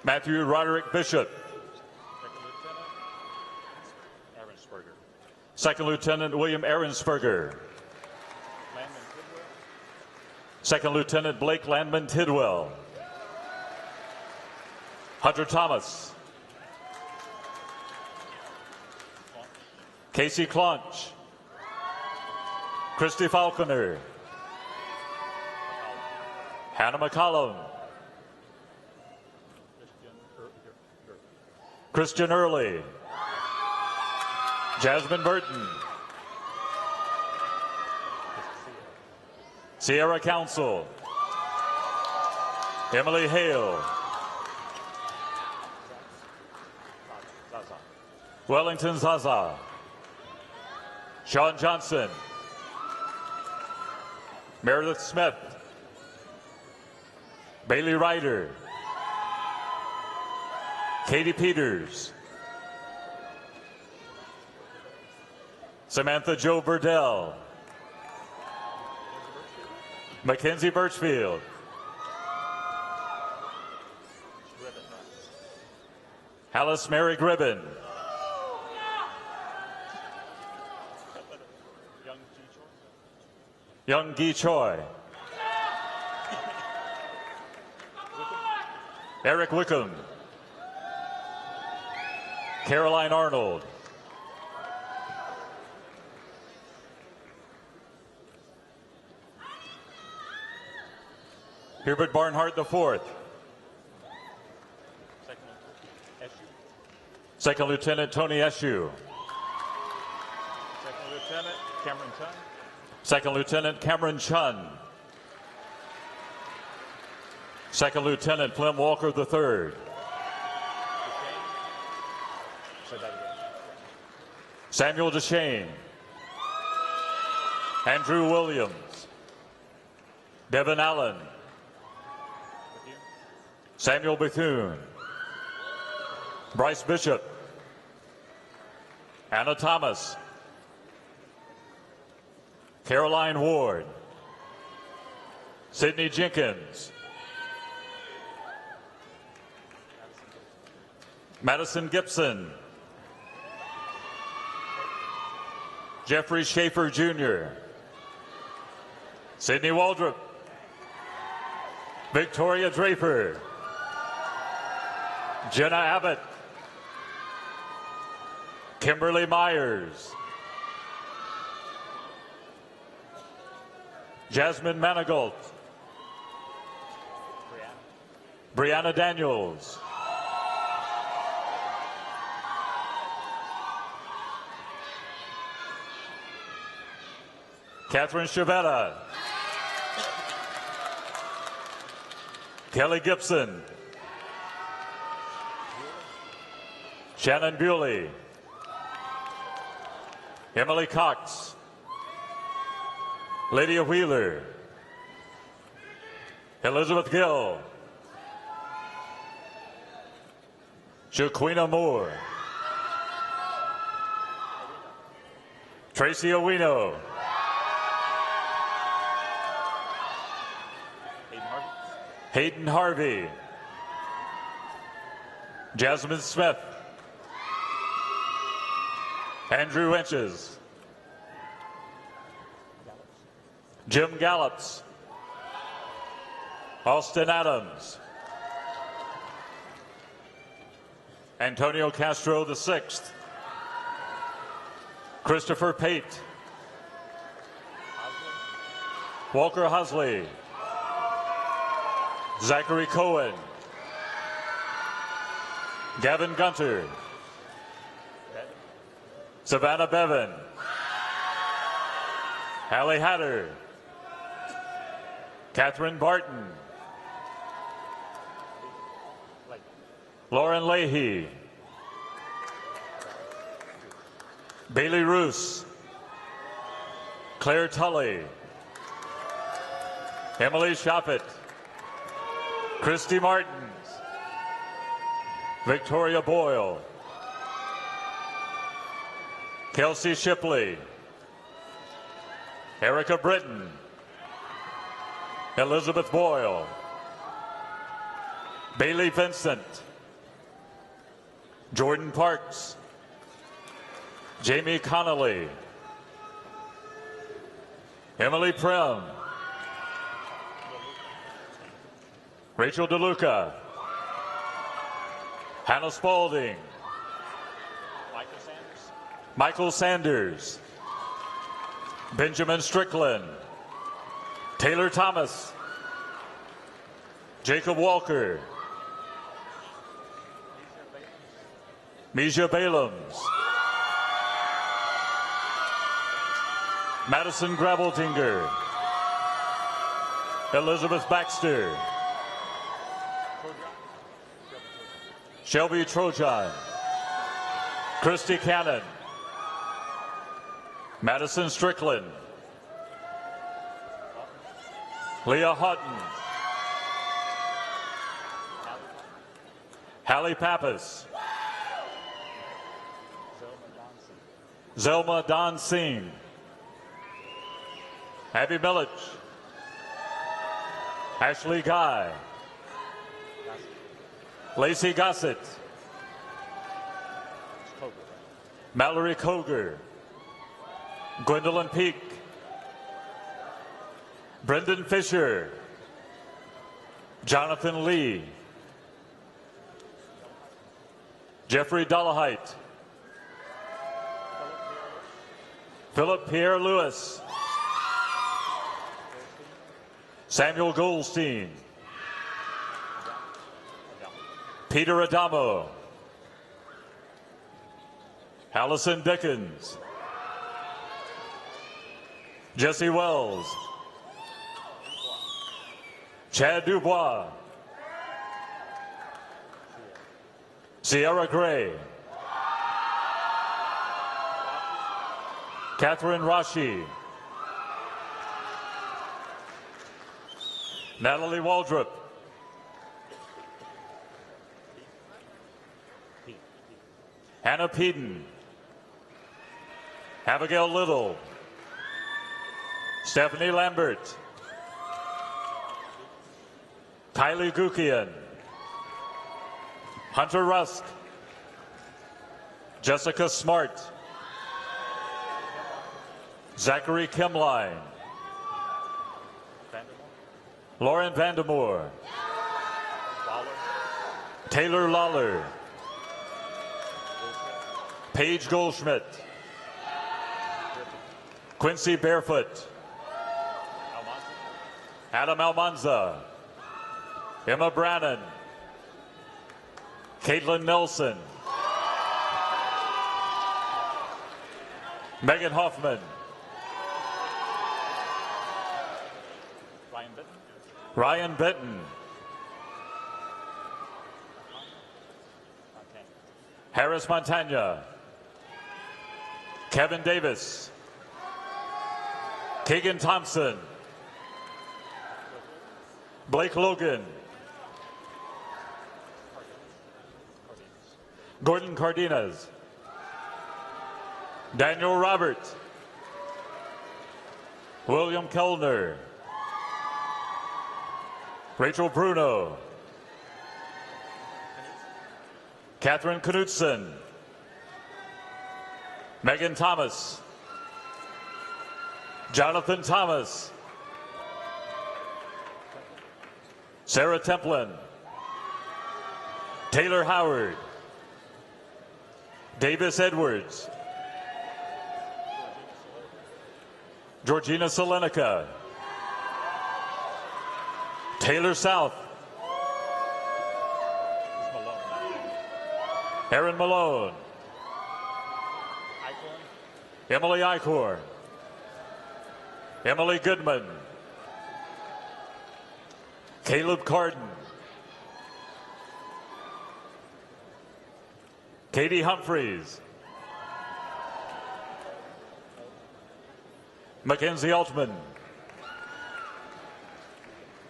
Matthew Roderick Bishop, Second Lieutenant William Ahrensperger, Second Lieutenant Blake Landman Tidwell, Hunter Thomas, Casey Clonch, Christy Falconer, Hannah McCollum, Christian Early, Jasmine Burton, Sierra Council, Emily Hale, Wellington Zaza, Sean Johnson, Meredith Smith, Bailey Ryder, Katie Peters, Samantha Jo Burdell, Mackenzie Birchfield, Alice Mary Gribben, Young Gi Choi, Eric Wickham, Caroline Arnold, Hubert Barnhart IV, Second Lieutenant Tony Eshu, Second Lieutenant Cameron Chun, Second Lieutenant Cameron Chun, Second Lieutenant Clem Walker III, Samuel DeShane, Andrew Williams, Devin Allen, Samuel Bethune, Bryce Bishop, Anna Thomas, Caroline Ward, Sydney Jenkins. Madison Gibson. Jeffrey Schaefer Jr. Sydney Waldrop. Victoria Draper. Jenna Abbott. Kimberly Myers. Jasmine Manigault. Brianna Daniels. Catherine Chavetta. Kelly Gibson. Shannon Bewley. Emily Cox. Lydia Wheeler. Elizabeth Gill. Shaquina Moore. Tracy Owino. Hayden Harvey. Jasmine Smith. Andrew Inches. Jim Gallops. Austin Adams. Antonio Castro VI. Christopher Pate. Walker Husley. Zachary Cohen. Gavin Gunter. Savannah Bevan. Hallie Hatter. Catherine Barton. Lauren Leahy. Bailey Roos. Claire Tully. Emily Shoppett. Christy Martins. Victoria Boyle. Kelsey Shipley. Erica Britton. Elizabeth Boyle. Bailey Vincent. Jordan Parks. Jamie Connolly. Emily Prim. Rachel DeLuca. Hannah Spaulding. Michael Sanders. Benjamin Strickland. Taylor Thomas. Jacob Walker. Misha Balaams. Madison Graveltinger. Elizabeth Baxter. Shelby Trojan. Christy Cannon. Madison Strickland. Leah Houghton. Hallie Pappas. Zelma Don Singh. Abby Millich. Ashley Guy. Lacey Gossett. Mallory Koger. Gwendolyn Peak. Brendan Fisher. Jonathan Lee. Jeffrey Dollahite. Philip Pierre Lewis. Samuel Goldstein. Peter Adamo. Allison Dickens. Jesse Wells. Chad Dubois. Sierra Gray. Catherine Rashi. Natalie Waldrop. Hannah Peden. Abigail Little. Stephanie Lambert. Kylie Gukian, Hunter Rusk, Jessica Smart, Zachary Kimline, Lauren Vandermoor, Taylor Lawler, Paige Goldschmidt, Quincy Barefoot, Adam Almanza, Emma Brannon, Caitlin Nelson, Megan Hoffman, Ryan Benton, Harris Montagna, Kevin Davis, Keegan Thompson, Blake Logan, Gordon Cardenas, Daniel Robert, William Kellner, Rachel Bruno, Catherine Knutson, Megan Thomas, Jonathan Thomas, Sarah Templin, Taylor Howard, Davis Edwards, Georgina Selenica, Taylor South, Aaron Malone, Emily Icor, Emily Goodman, Caleb Carden, Katie Humphreys, Mackenzie Altman,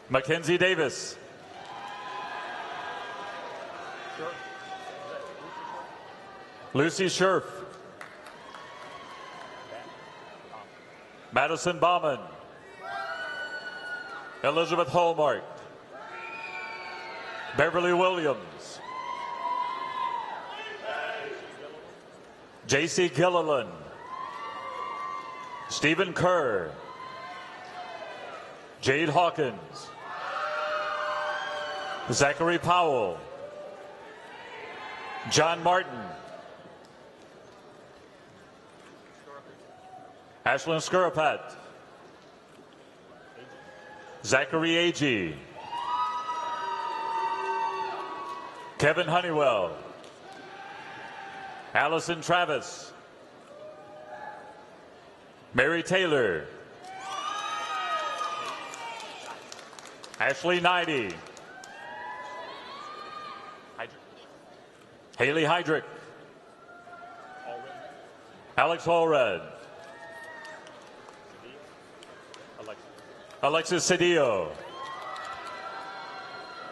Mackenzie Davis, Lucy Scherf, Madison Bauman, Elizabeth Hallmark, Beverly Williams, J.C. Gilliland, Stephen Kerr, Jade Hawkins, Zachary Powell, John Martin, Ashlyn Skurapat, Zachary Agee, Kevin Honeywell, Allison Travis, Mary Taylor, Ashley Neidy, Haley Heydrich, Alex Allred, Alexis Cedillo,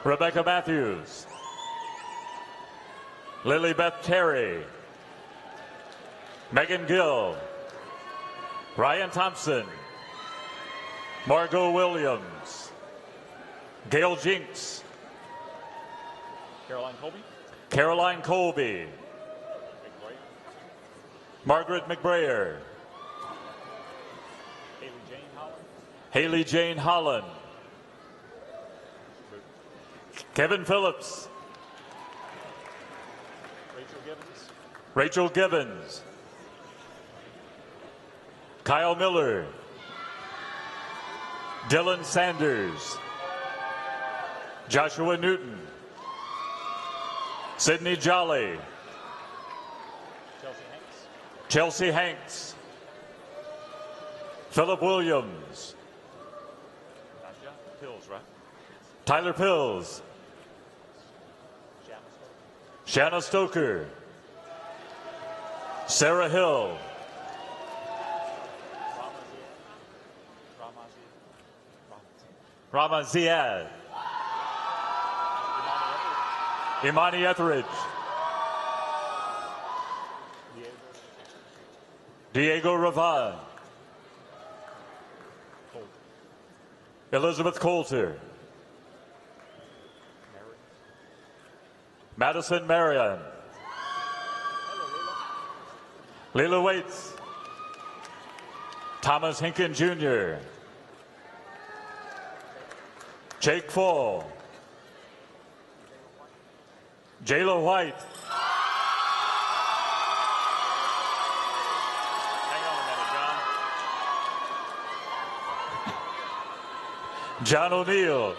Rebecca Matthews, Lily Beth Terry, Megan Gill, Ryan Thompson, Margot Williams, Gail Jinks, Caroline Colby, Margaret McBrayer, Haley Jane Holland, Kevin Phillips, Rachel Gibbons, Kyle Miller, Dylan Sanders, Joshua Newton, Sydney Jolly, Chelsea Hanks, Philip Williams, Tyler Pills, Shanna Stoker, Sarah Hill, Rama Ziad, Imani Etheridge, Diego Ravan, Elizabeth Coulter, Madison Marion. Leila Waits. Thomas Hinken Jr. Jake Fall. Jayla White. Hang on a minute, John. John O'Neill.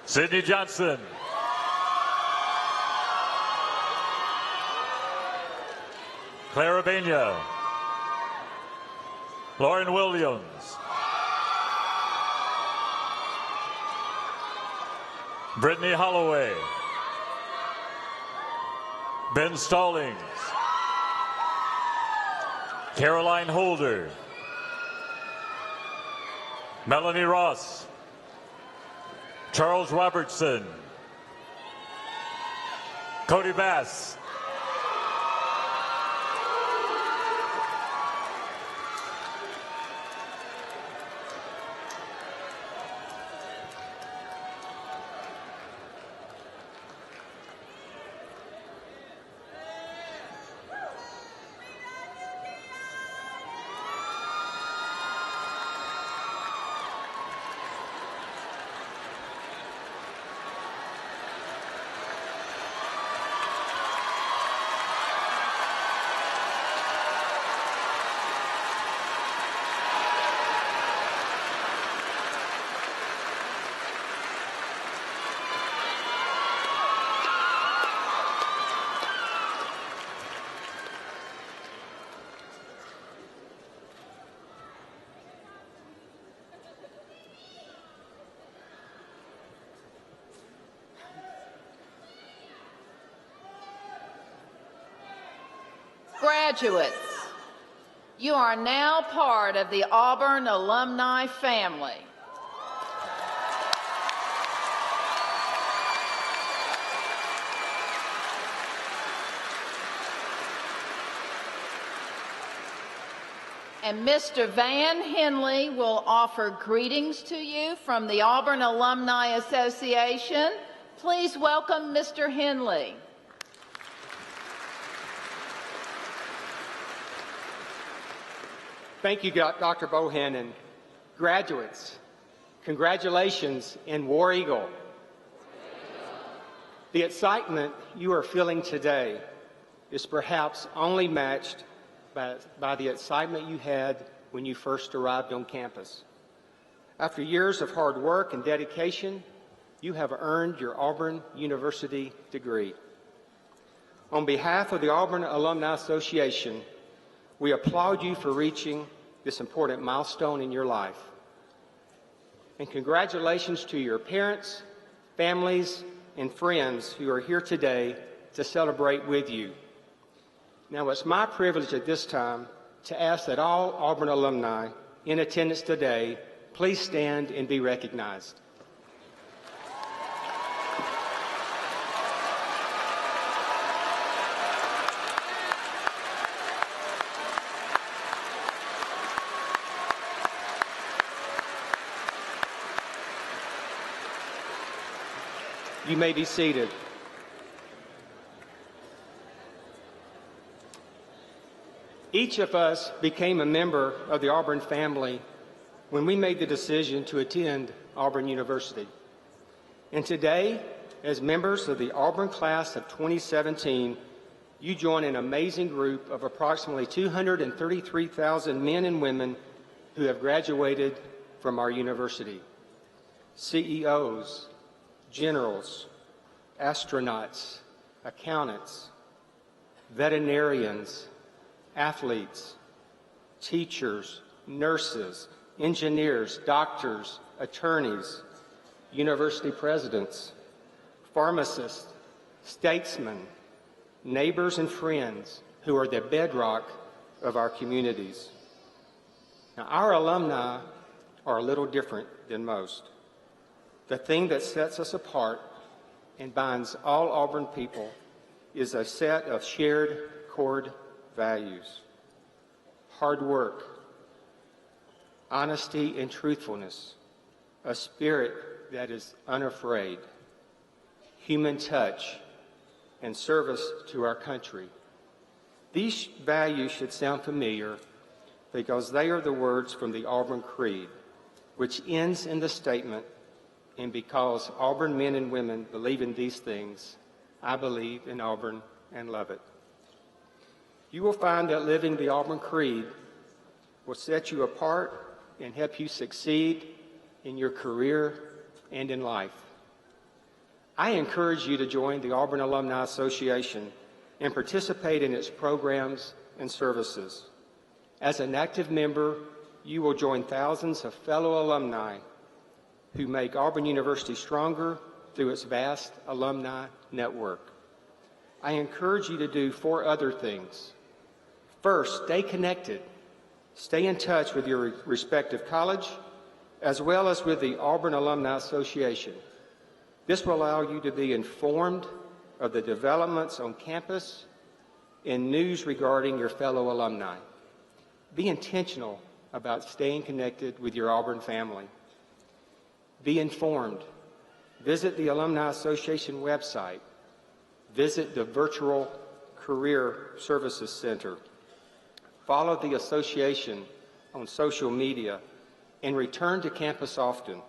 Sydney Johnson. Clara Bania. Lauren Williams. Brittany Holloway. Ben Stallings. Caroline Holder. Melanie Ross. Charles Robertson. Cody Bass. Graduates, you are now part of the Auburn alumni family. And Mr. Van Henley will offer greetings to you from the Auburn Alumni Association. Please welcome Mr. Henley. Thank you, Dr. Bohannon. Graduates, congratulations in War Eagle. The excitement you are feeling today is perhaps only matched by the excitement you had when you first arrived on campus. After years of hard work and dedication, you have earned your Auburn University degree. On behalf of the Auburn Alumni Association, we applaud you for reaching this important milestone in your life. And congratulations to your parents, families, and friends who are here today to celebrate with you. Now, it's my privilege at this time to ask that all Auburn alumni in attendance today please stand and be recognized. You may be seated. Each of us became a member of the Auburn family when we made the decision to attend Auburn University. And today, as members of the Auburn class of 2017, you join an amazing group of approximately 233,000 men and women who have graduated from our university. CEOs, generals, astronauts, accountants, veterinarians, athletes, teachers, nurses, engineers, doctors, attorneys, university presidents, pharmacists, statesmen, neighbors, and friends who are the bedrock of our communities. Now, our alumni are a little different than most. The thing that sets us apart and binds all Auburn people is a set of shared core values: hard work, honesty and truthfulness, a spirit that is unafraid, human touch, and service to our country. These values should sound familiar because they are the words from the Auburn Creed, which ends in the statement, "And because Auburn men and women believe in these things, I believe in Auburn and love it." You will find that living the Auburn Creed will set you apart and help you succeed in your career and in life. I encourage you to join the Auburn Alumni Association and participate in its programs and services. As an active member, you will join thousands of fellow alumni who make Auburn University stronger through its vast alumni network. I encourage you to do 4 other things. First, stay connected. Stay in touch with your respective college, as well as with the Auburn Alumni Association. This will allow you to be informed of the developments on campus and news regarding your fellow alumni. Be intentional about staying connected with your Auburn family. Be informed. Visit the Alumni Association website. Visit the Virtual Career Services Center. Follow the association on social media and return to campus often.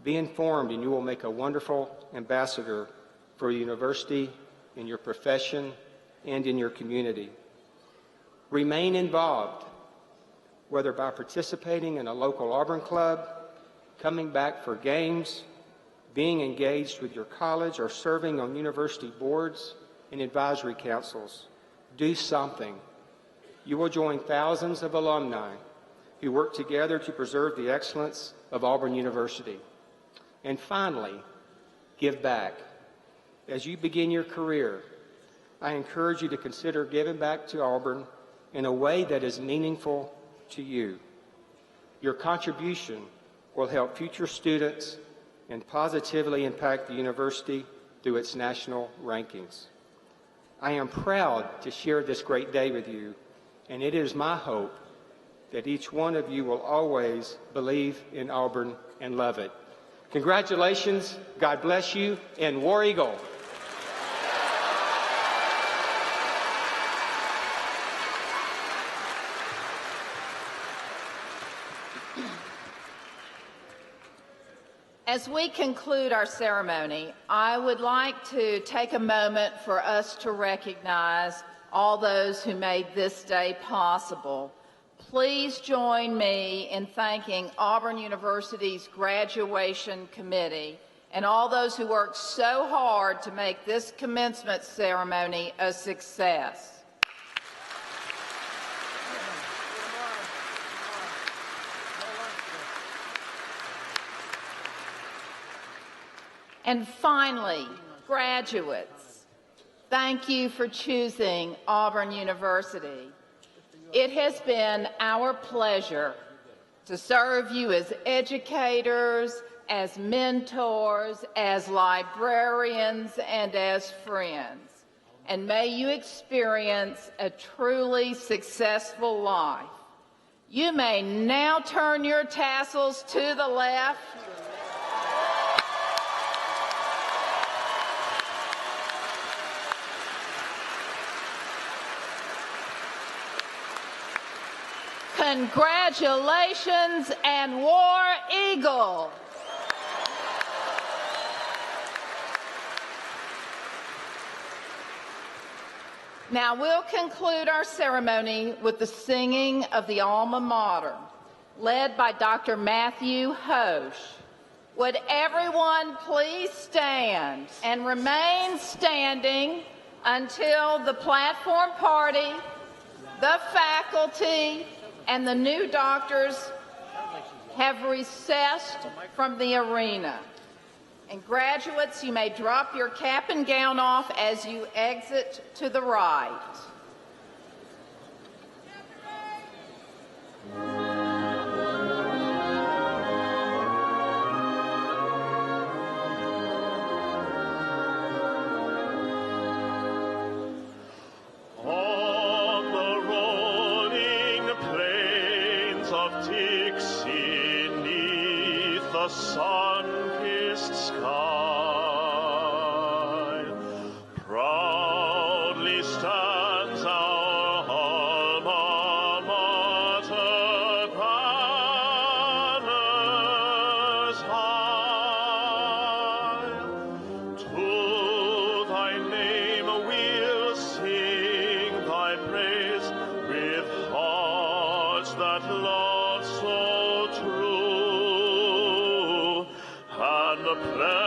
Be informed and you will make a wonderful ambassador for your university, in your profession, and in your community. Remain involved, whether by participating in a local Auburn club, coming back for games, being engaged with your college, or serving on university boards and advisory councils. Do something. You will join thousands of alumni who work together to preserve the excellence of Auburn University. And finally, give back. As you begin your career, I encourage you to consider giving back to Auburn in a way that is meaningful to you. Your contribution will help future students and positively impact the university through its national rankings. I am proud to share this great day with you, and it is my hope that each one of you will always believe in Auburn and love it. Congratulations, God bless you, and War Eagle. As we conclude our ceremony, I would like to take a moment for us to recognize all those who made this day possible. Please join me in thanking Auburn University's graduation committee and all those who worked so hard to make this commencement ceremony a success. And finally, graduates, thank you for choosing Auburn University. It has been our pleasure to serve you as educators, as mentors, as librarians, and as friends. And may you experience a truly successful life. You may now turn your tassels to the left. Congratulations and War Eagle! Now we'll conclude our ceremony with the singing of the Alma Mater, led by Dr. Matthew Hosch. Would everyone please stand and remain standing until the platform party, the faculty, and the new doctors have recessed from the arena. And graduates, you may drop your cap and gown off as you exit to the right. Sun-kissed sky, the